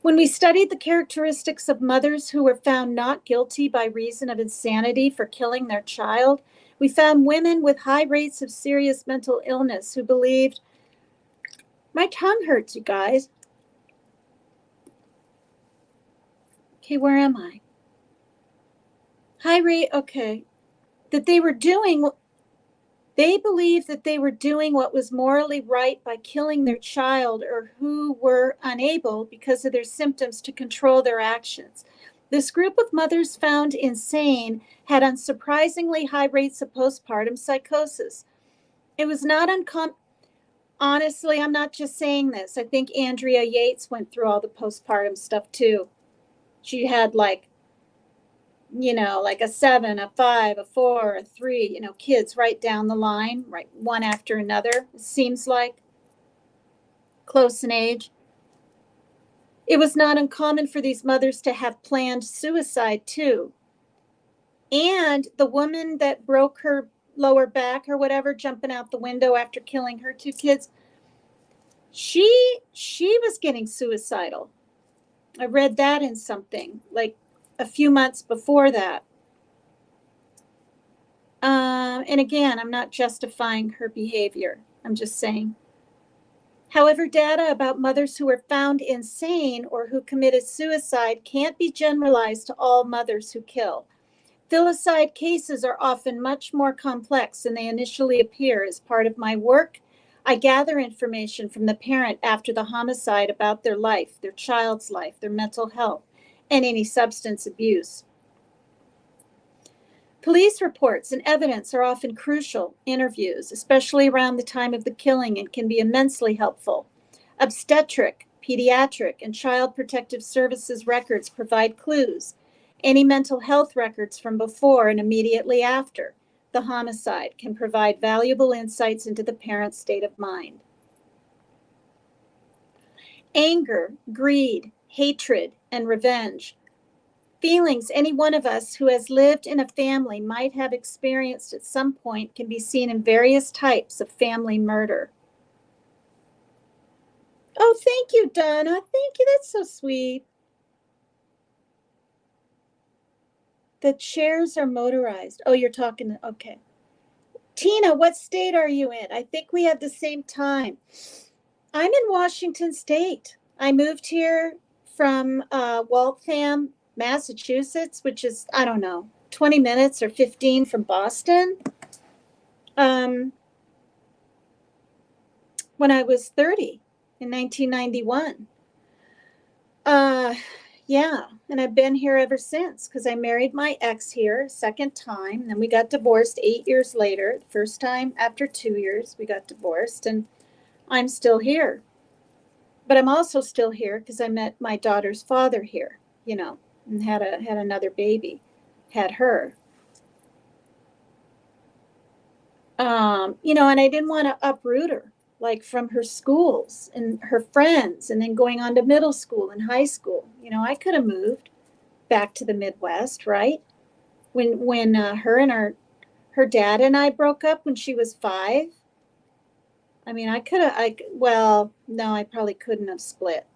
When we studied the characteristics of mothers who were found not guilty by reason of insanity for killing their child, we found women with high rates of serious mental illness who believed, my tongue hurts, you guys. Okay, where am I? High rate, okay. That they believed that they were doing what was morally right by killing their child, or who were unable, because of their symptoms, to control their actions. This group of mothers found insane had unsurprisingly high rates of postpartum psychosis. It was not uncommon. Honestly, I'm not just saying this. I think Andrea Yates went through all the postpartum stuff too. She had like a 7, a 5, a 4, a 3, kids right down the line, right, one after another, it seems like, close in age. It was not uncommon for these mothers to have planned suicide too. And the woman that broke her lower back or whatever, jumping out the window after killing her 2 kids, she was getting suicidal. I read that in something like a few months before that. And again, I'm not justifying her behavior. I'm just saying. However, data about mothers who were found insane or who committed suicide can't be generalized to all mothers who kill. Filicide cases are often much more complex than they initially appear. As part of my work, I gather information from the parent after the homicide about their life, their child's life, their mental health, and any substance abuse. Police reports and evidence are often crucial interviews, especially around the time of the killing, and can be immensely helpful. Obstetric, pediatric, and child protective services records provide clues. Any mental health records from before and immediately after the homicide can provide valuable insights into the parent's state of mind. Anger, greed, hatred, and revenge. Feelings any one of us who has lived in a family might have experienced at some point can be seen in various types of family murder. Oh, thank you, Donna. Thank you. That's so sweet. The chairs are motorized. Oh, you're talking. Okay. Tina, what state are you in? I think we have the same time. I'm in Washington State. I moved here from Waltham, Massachusetts, which is, 20 minutes or 15 from Boston. When I was 30 in 1991. Yeah, and I've been here ever since because I married my ex here, second time. Then we got divorced 8 years later. First time after 2 years, we got divorced, and I'm still here. But I'm also still here because I met my daughter's father here, and had another baby, had her. And I didn't want to uproot her, like from her schools and her friends, and then going on to middle school and high school. I could have moved back to the Midwest, right? When her and her dad and I broke up when she was 5. No, I probably couldn't have split.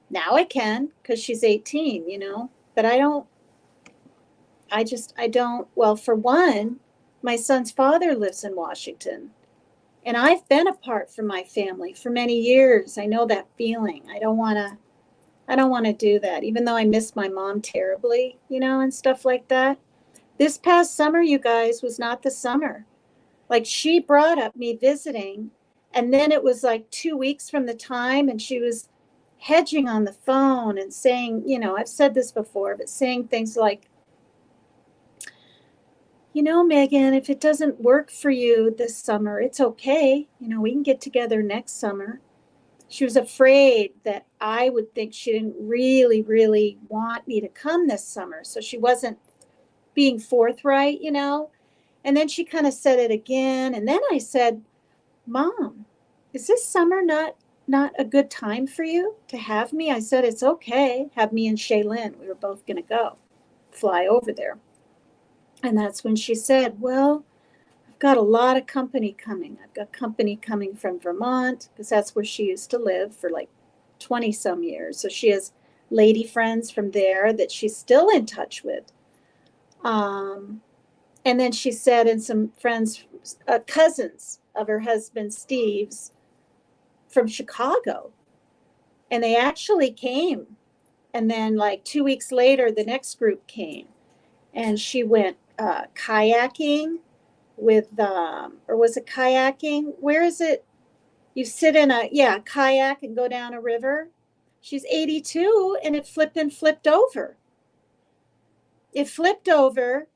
Now I can, because she's 18, but I don't, well, for one, my son's father lives in Washington, and I've been apart from my family for many years. I know that feeling. I don't want to do that, even though I miss my mom terribly, and stuff like that. This past summer, you guys, was not the summer. Like, she brought up me visiting, and then it was like 2 weeks from the time, and she was hedging on the phone and saying, I've said this before, but saying things like, Megan, if it doesn't work for you this summer, it's okay. We can get together next summer. She was afraid that I would think she didn't really, really want me to come this summer. So she wasn't being forthright, And then she kind of said it again. And then I said, Mom, is this summer not not a good time for you to have me? I said, it's okay. Have me and Shaylin. We were both going to go fly over there. And that's when she said, well, I've got a lot of company coming. I've got company coming from Vermont because that's where she used to live for like 20 some years. So she has lady friends from there that she's still in touch with. And then she said, and some friends, cousins of her husband, Steve's, from Chicago. And they actually came. And then, like 2 weeks later, the next group came. And she went kayaking with, or was it kayaking? Where is it? You sit in a kayak and go down a river. She's 82 and it flipped over. It flipped over,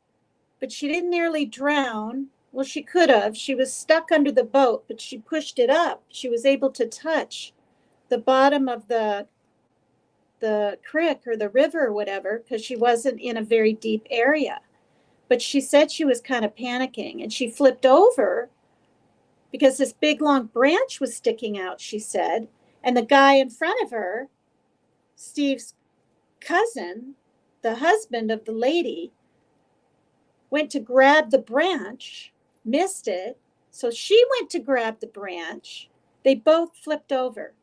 but she didn't nearly drown. Well, she could have. She was stuck under the boat, but she pushed it up. She was able to touch the bottom of the creek or the river or whatever, because she wasn't in a very deep area. But she said she was kind of panicking, and she flipped over because this big long branch was sticking out, she said. And the guy in front of her, Steve's cousin, the husband of the lady, went to grab the branch, missed it. So she went to grab the branch. They both flipped over.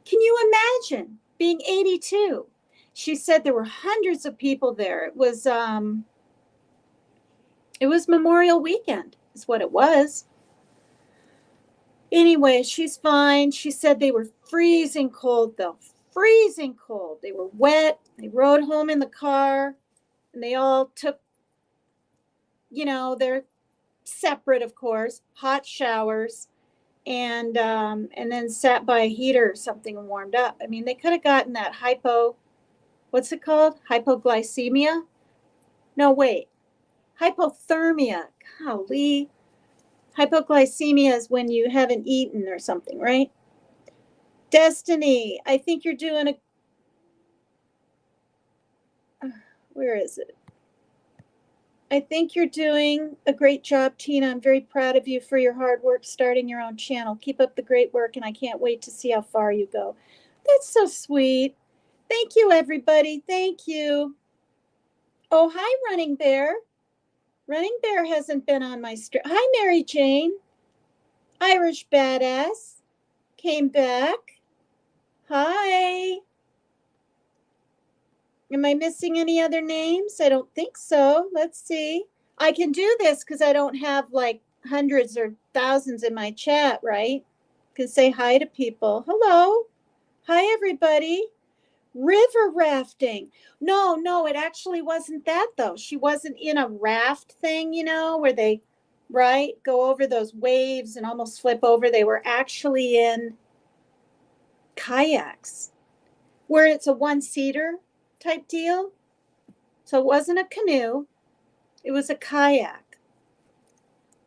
Can you imagine being 82? She said there were hundreds of people there. It was Memorial Weekend is what it was. Anyway, she's fine. She said they were freezing cold though. Freezing cold. They were wet. They rode home in the car and they all took, they're separate, of course, hot showers, and then sat by a heater or something and warmed up. I mean, they could have gotten that what's it called? Hypoglycemia? No, wait. Hypothermia. Golly. Hypoglycemia is when you haven't eaten or something, right? Destiny, I think you're doing where is it? I think you're doing a great job, Tina. I'm very proud of you for your hard work starting your own channel. Keep up the great work, and I can't wait to see how far you go. That's so sweet. Thank you, everybody. Thank you. Oh, hi, Running Bear. Running Bear hasn't been on my stream. Hi, Mary Jane. Irish Badass came back. Hi. Am I missing any other names? I don't think so. Let's see. I can do this because I don't have like hundreds or thousands in my chat, right? Can say hi to people. Hello. Hi, everybody. River rafting. No, it actually wasn't that though. She wasn't in a raft thing, where they, right, go over those waves and almost flip over. They were actually in kayaks where it's a one-seater type deal. So it wasn't a canoe. It was a kayak.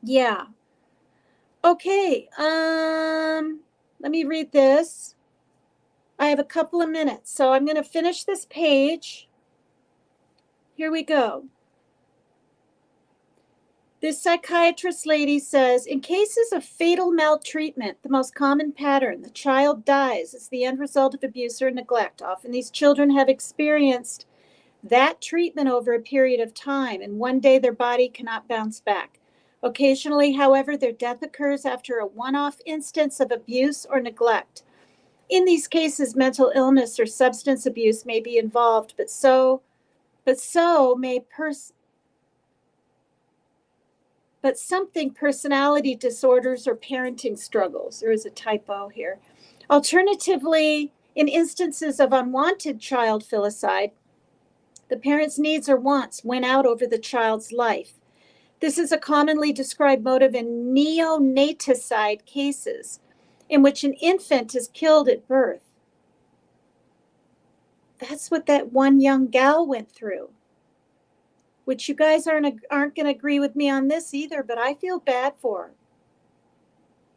Yeah. Okay. Let me read this. I have a couple of minutes, so I'm going to finish this page. Here we go. This psychiatrist lady says, in cases of fatal maltreatment, the most common pattern, the child dies as the end result of abuse or neglect. Often these children have experienced that treatment over a period of time, and one day their body cannot bounce back. Occasionally, however, their death occurs after a one-off instance of abuse or neglect. In these cases, mental illness or substance abuse may be involved, but so may something personality disorders or parenting struggles. There is a typo here. Alternatively, in instances of unwanted child filicide, the parent's needs or wants win out over the child's life. This is a commonly described motive in neonaticide cases, in which an infant is killed at birth. That's what that one young gal went through, which you guys aren't going to agree with me on this either, but I feel bad for her.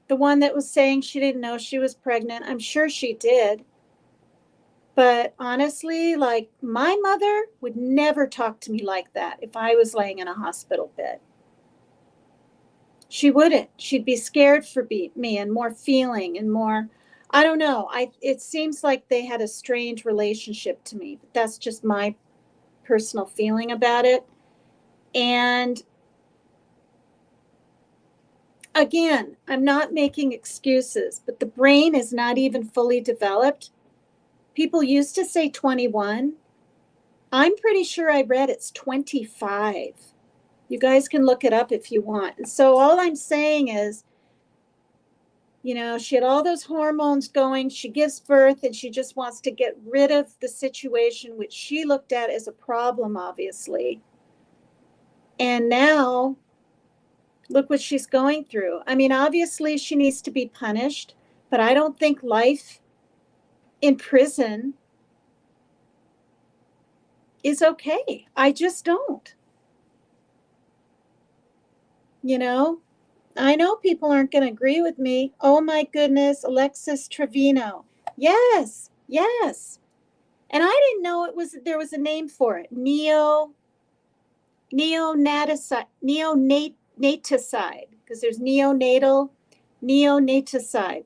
The one that was saying she didn't know she was pregnant, I'm sure she did. But honestly, like, my mother would never talk to me like that if I was laying in a hospital bed. She wouldn't. She'd be scared for me and more feeling and more. I don't know. It seems like they had a strange relationship to me. But that's just my personal feeling about it. And again, I'm not making excuses, but the brain is not even fully developed. People used to say 21. I'm pretty sure I read it's 25. You guys can look it up if you want. And so all I'm saying is, she had all those hormones going. She gives birth and she just wants to get rid of the situation, which she looked at as a problem, obviously. And now, look what she's going through. I mean, obviously, she needs to be punished, but I don't think life in prison is okay. I just don't. I know people aren't going to agree with me. Oh my goodness, Alexis Trevino. Yes, yes. And I didn't know there was a name for it. Neonaticide, because there's neonaticide.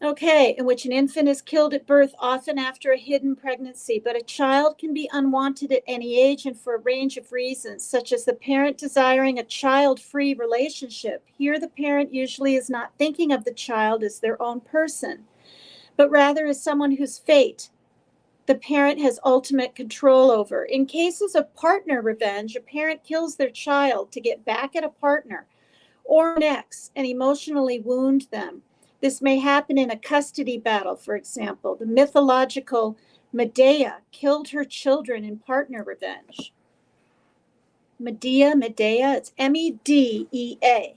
Okay, in which an infant is killed at birth, often after a hidden pregnancy, but a child can be unwanted at any age and for a range of reasons, such as the parent desiring a child-free relationship. Here, the parent usually is not thinking of the child as their own person, but rather as someone whose fate the parent has ultimate control over. In cases of partner revenge, a parent kills their child to get back at a partner or an ex and emotionally wound them. This may happen in a custody battle, for example. The mythological Medea killed her children in partner revenge. Medea, it's Medea.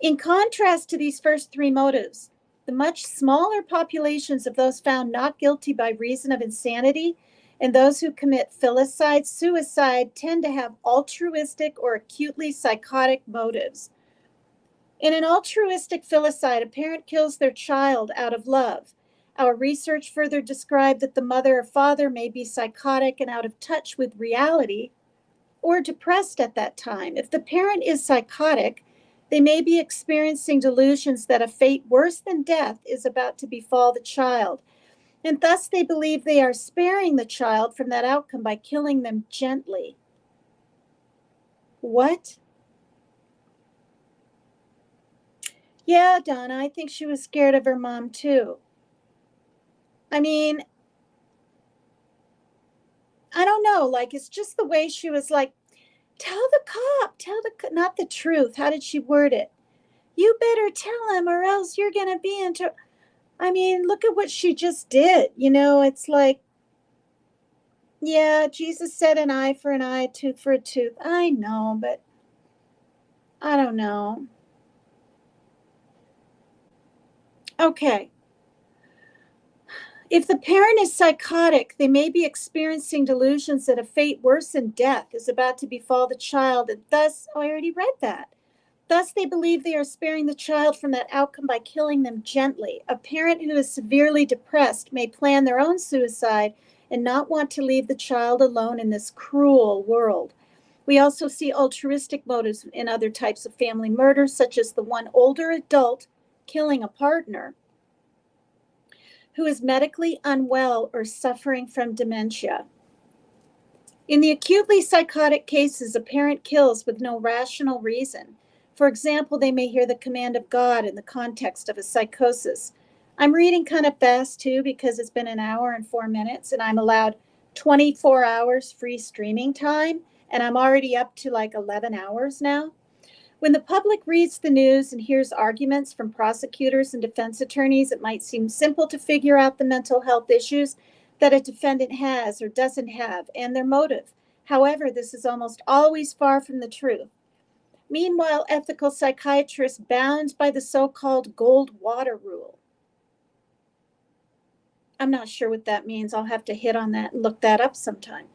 In contrast to these first three motives, the much smaller populations of those found not guilty by reason of insanity and those who commit filicide, suicide, tend to have altruistic or acutely psychotic motives. In an altruistic filicide, a parent kills their child out of love. Our research further described that the mother or father may be psychotic and out of touch with reality or depressed at that time. If the parent is psychotic, they may be experiencing delusions that a fate worse than death is about to befall the child, and thus they believe they are sparing the child from that outcome by killing them gently. What? Yeah, Donna, I think she was scared of her mom too. I mean, I don't know, like, it's just the way she was like, tell the cop, not the truth. How did she word it? You better tell him or else you're going to be into. I mean, look at what she just did. It's like, yeah, Jesus said an eye for an eye, a tooth for a tooth. I know, but I don't know. Okay. If the parent is psychotic, they may be experiencing delusions that a fate worse than death is about to befall the child, and thus, I already read that. Thus, they believe they are sparing the child from that outcome by killing them gently. A parent who is severely depressed may plan their own suicide and not want to leave the child alone in this cruel world. We also see altruistic motives in other types of family murder, such as the one older adult killing a partner who is medically unwell or suffering from dementia. In the acutely psychotic cases, a parent kills with no rational reason. For example, they may hear the command of God in the context of a psychosis. I'm reading kind of fast too because it's been an hour and 4 minutes and I'm allowed 24 hours free streaming time and I'm already up to like 11 hours now. When the public reads the news and hears arguments from prosecutors and defense attorneys, it might seem simple to figure out the mental health issues that a defendant has or doesn't have and their motive. However, this is almost always far from the truth. Meanwhile, ethical psychiatrists bound by the so-called gold water rule. I'm not sure what that means. I'll have to hit on that and look that up sometime.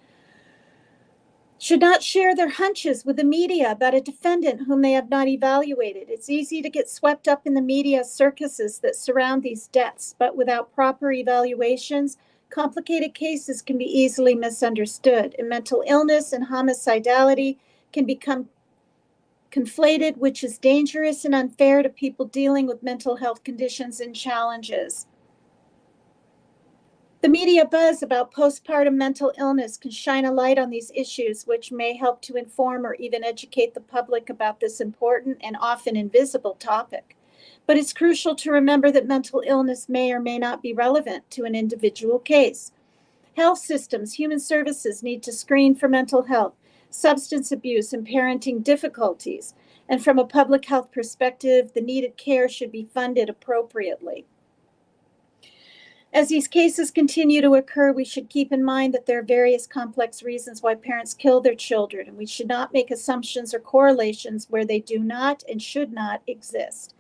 Should not share their hunches with the media about a defendant whom they have not evaluated. It's easy to get swept up in the media circuses that surround these deaths, but without proper evaluations, complicated cases can be easily misunderstood, and mental illness and homicidality can become conflated, which is dangerous and unfair to people dealing with mental health conditions and challenges. The media buzz about postpartum mental illness can shine a light on these issues, which may help to inform or even educate the public about this important and often invisible topic. But it's crucial to remember that mental illness may or may not be relevant to an individual case. Health systems, human services need to screen for mental health, substance abuse, and parenting difficulties. And from a public health perspective, the needed care should be funded appropriately. As these cases continue to occur, we should keep in mind that there are various complex reasons why parents kill their children, and we should not make assumptions or correlations where they do not and should not exist.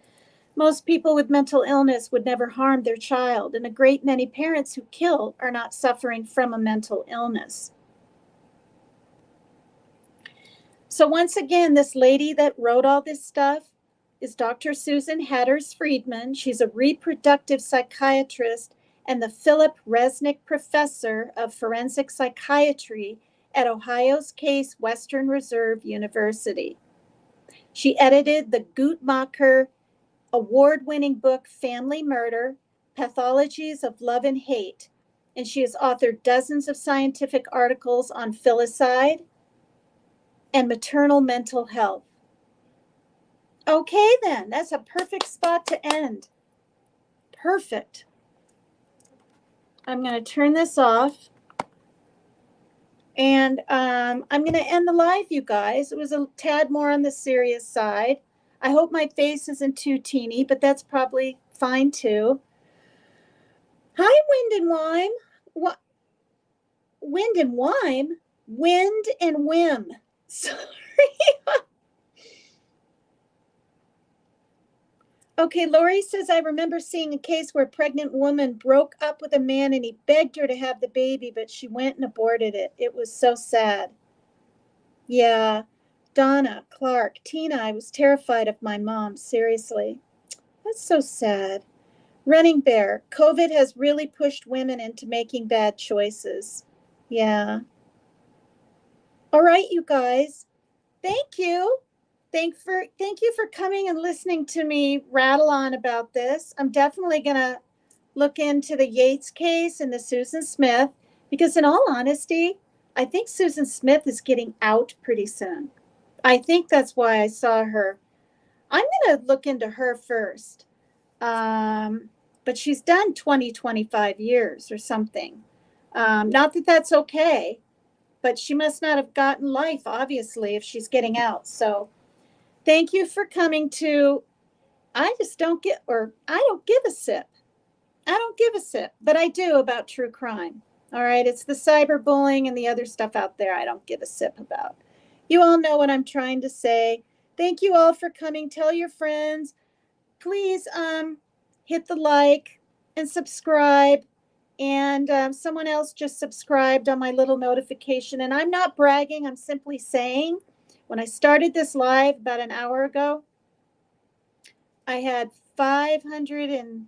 Most people with mental illness would never harm their child, and a great many parents who kill are not suffering from a mental illness. So once again, this lady that wrote all this stuff is Dr. Susan Hatters-Friedman. She's a reproductive psychiatrist and the Philip Resnick Professor of Forensic Psychiatry at Ohio's Case Western Reserve University. She edited the Guttmacher award-winning book, Family Murder, Pathologies of Love and Hate, and she has authored dozens of scientific articles on filicide and maternal mental health. Okay, then, that's a perfect spot to end. Perfect. I'm going to turn this off. And I'm going to end the live, you guys. It was a tad more on the serious side. I hope my face isn't too teeny, but that's probably fine too. Hi, Wind and Wime. What? Wind and Wime? Wind and Whim. Sorry. Okay, Lori says, I remember seeing a case where a pregnant woman broke up with a man and he begged her to have the baby, but she went and aborted it. It was so sad. Yeah. Donna, Clark, Tina, I was terrified of my mom. Seriously. That's so sad. Running Bear, COVID has really pushed women into making bad choices. Yeah. All right, you guys. Thank you. Thank you for coming and listening to me rattle on about this. I'm definitely going to look into the Yates case and the Susan Smith, because in all honesty, I think Susan Smith is getting out pretty soon. I think that's why I saw her. I'm going to look into her first. But she's done 20, 25 years or something. Not that that's okay, but she must not have gotten life, obviously, if she's getting out. So thank you for coming to, I don't give a sip. I don't give a sip, but I do about true crime. All right. It's the cyberbullying and the other stuff out there I don't give a sip about. You all know what I'm trying to say. Thank you all for coming. Tell your friends. Please hit the like and subscribe. And someone else just subscribed on my little notification. And I'm not bragging. I'm simply saying, when I started this live about an hour ago, I had 91.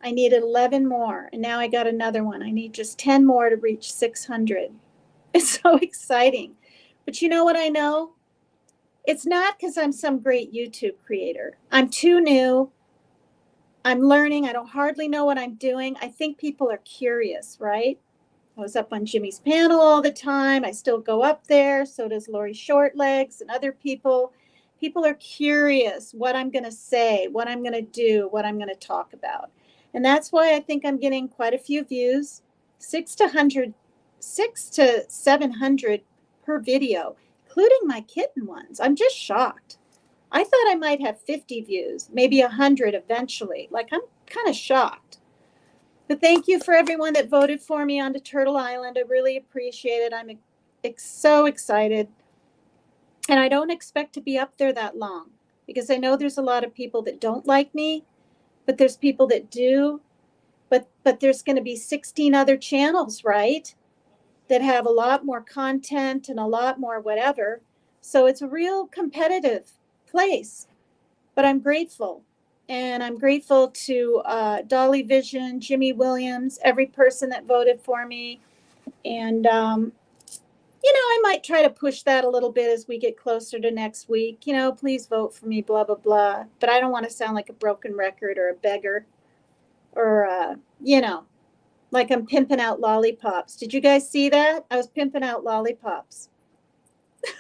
I needed 11 more. And now I got another one. I need just 10 more to reach 600. It's so exciting. But you know what I know? It's not because I'm some great YouTube creator. I'm too new. I'm learning. I don't hardly know what I'm doing. I think people are curious, right? I was up on Jimmy's panel all the time. I still go up there. So does Lori Shortlegs and other people. People are curious what I'm going to say, what I'm going to do, what I'm going to talk about. And that's why I think I'm getting quite a few views, 600 to 700 per video, including my kitten ones. I'm just shocked. I thought I might have 50 views, maybe 100 eventually. Like, I'm kind of shocked. But thank you for everyone that voted for me onto Turtle Island. I really appreciate it. I'm so excited. And I don't expect to be up there that long, because I know there's a lot of people that don't like me, but there's people that do. But there's going to be 16 other channels, right, that have a lot more content and a lot more whatever. So it's a real competitive place. But I'm grateful. And I'm grateful to Dolly Vision, Jimmy Williams, every person that voted for me. And, I might try to push that a little bit as we get closer to next week. Please vote for me, blah, blah, blah. But I don't want to sound like a broken record or a beggar or, like I'm pimping out lollipops. Did you guys see that? I was pimping out lollipops in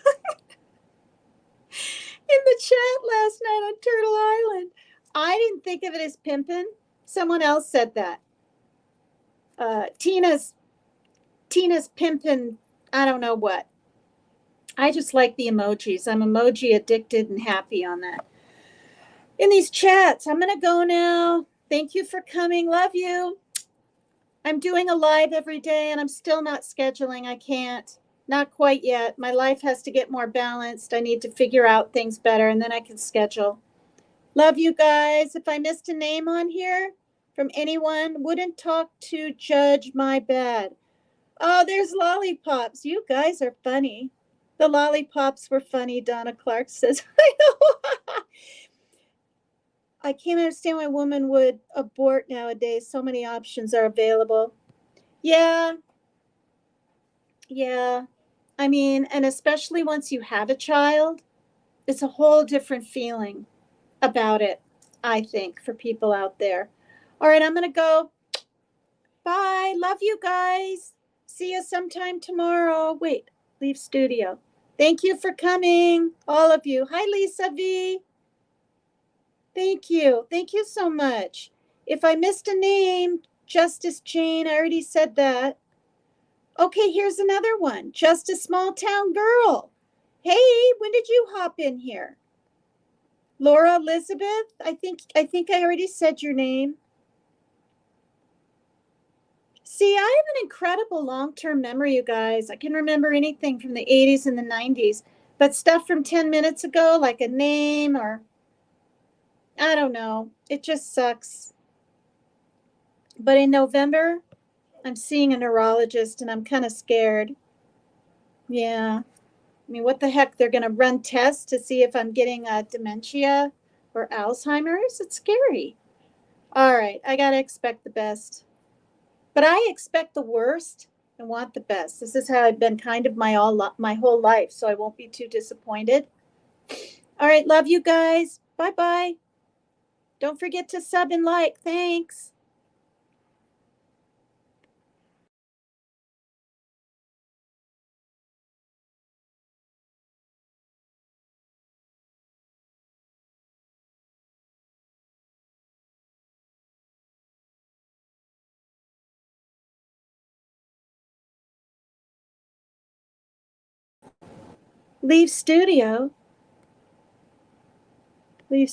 the chat last night on Turtle Island. I didn't think of it as pimping. Someone else said that. Tina's pimping, I don't know what. I just like the emojis. I'm emoji addicted and happy on that. In these chats, I'm going to go now. Thank you for coming. Love you. I'm doing a live every day and I'm still not scheduling. I can't. Not quite yet. My life has to get more balanced. I need to figure out things better and then I can schedule. Love you guys. If I missed a name on here from anyone, wouldn't talk to judge my bad. Oh, there's lollipops. You guys are funny. The lollipops were funny, Donna Clark says. I know. I can't understand why women would abort nowadays. So many options are available. Yeah. I mean, and especially once you have a child, it's a whole different feeling about it, I think, for people out there. All right, I'm going to go. Bye. Love you guys. See you sometime tomorrow. Wait, leave studio. Thank you for coming, all of you. Hi, Lisa V. Thank you. Thank you so much. If I missed a name, Justice Jane, I already said that. Okay, here's another one. Just a small town girl. Hey, when did you hop in here? Laura Elizabeth, I think I already said your name. See, I have an incredible long-term memory, you guys. I can remember anything from the 80s and the 90s, but stuff from 10 minutes ago, like a name or I don't know. It just sucks. But in November, I'm seeing a neurologist and I'm kind of scared. Yeah. I mean, what the heck? They're going to run tests to see if I'm getting dementia or Alzheimer's? It's scary. All right. I got to expect the best. But I expect the worst and want the best. This is how I've been kind of my whole life, so I won't be too disappointed. All right. Love you guys. Bye-bye. Don't forget to sub and like. Thanks. Leave studio. Leave